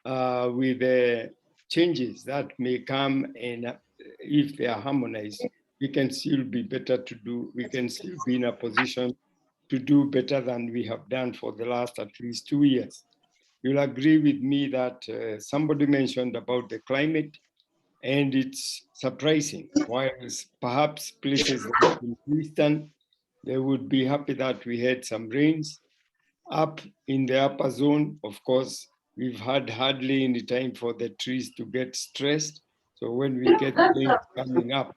with the changes that may come, and if they are harmonized, we can still be better to do, we can still be in a position to do better than we have done for the last at least 2 years. You'll agree with me that somebody mentioned about the climate, and it's surprising. Whilst perhaps places like in Eastern, they would be happy that we had some rains. Up in the upper zone, of course, we've had hardly any time for the trees to get stressed. So when we get rains coming up,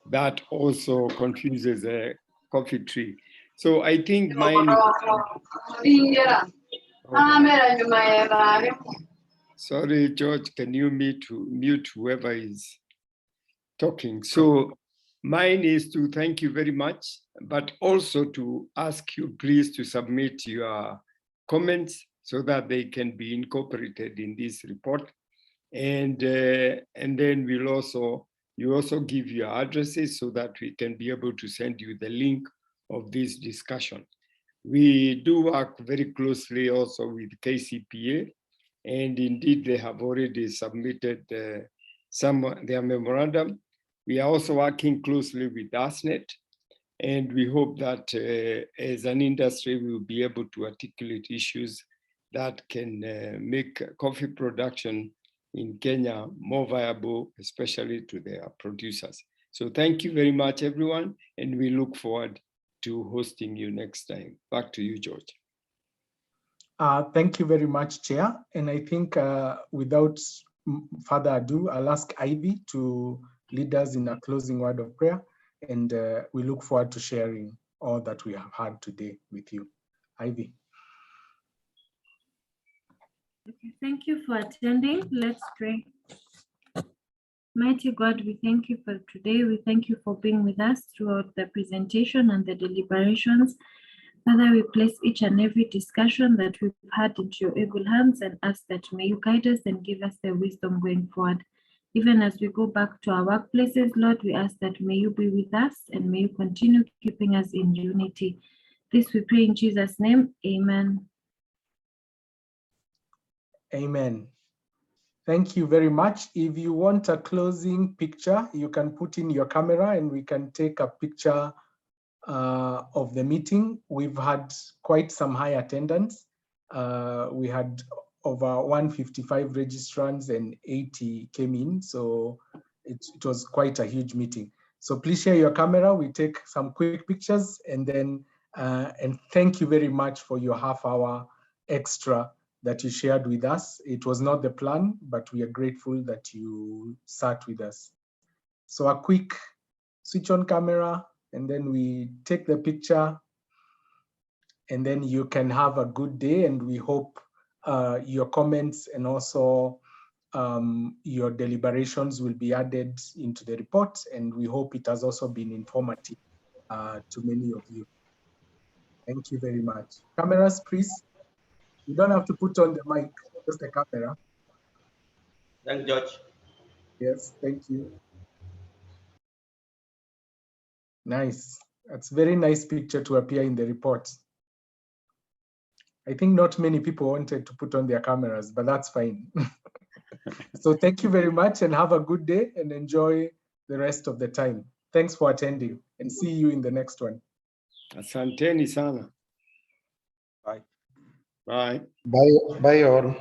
that also confuses a coffee tree. So I think mine sorry, George, can you mute whoever is talking? So mine is to thank you very much, but also to ask you please to submit your comments so that they can be incorporated in this report. And then you also give your addresses so that we can be able to send you the link of this discussion. We do work very closely also with KCPA, and indeed they have already submitted their memorandum. We are also working closely with ASNET, and we hope that as an industry, we will be able to articulate issues that can make coffee production in Kenya more viable, especially to their producers. So thank you very much, everyone, and we look forward to hosting you next time. Back to you, George. Thank you very much, Chair. And I think without further ado, I'll ask Ivy to lead us in a closing word of prayer. And we look forward to sharing all that we have had today with you. Ivy. Okay, thank you for attending. Let's pray. Mighty God, we thank you for today. We thank you for being with us throughout the presentation and the deliberations. Father, we place each and every discussion that we've had into your able hands and ask that may you guide us and give us the wisdom going forward. Even as we go back to our workplaces, Lord, we ask that may you be with us and may you continue keeping us in unity. This we pray in Jesus' name. Amen. Amen. Thank you very much. If you want a closing picture, you can put in your camera and we can take a picture of the meeting. We've had quite some high attendance. We had over 155 registrants and 80 came in. So it was quite a huge meeting. So please share your camera. We take some quick pictures and then, and thank you very much for your half-hour extra that you shared with us. It was not the plan, but we are grateful that you sat with us. So a quick switch on camera, and then we take the picture, and then you can have a good day. And we hope your comments and also your deliberations will be added into the report. And we hope it has also been informative to many of you. Thank you very much. Cameras, please. You don't have to put on the mic, just the camera. Thanks, George. Yes, thank you. Nice. That's a very nice picture to appear in the report. I think not many people wanted to put on their cameras, but that's fine. So thank you very much and have a good day and enjoy the rest of the time. Thanks for attending and see you in the next one. Asanteni sana. Bye. Bye. Bye all.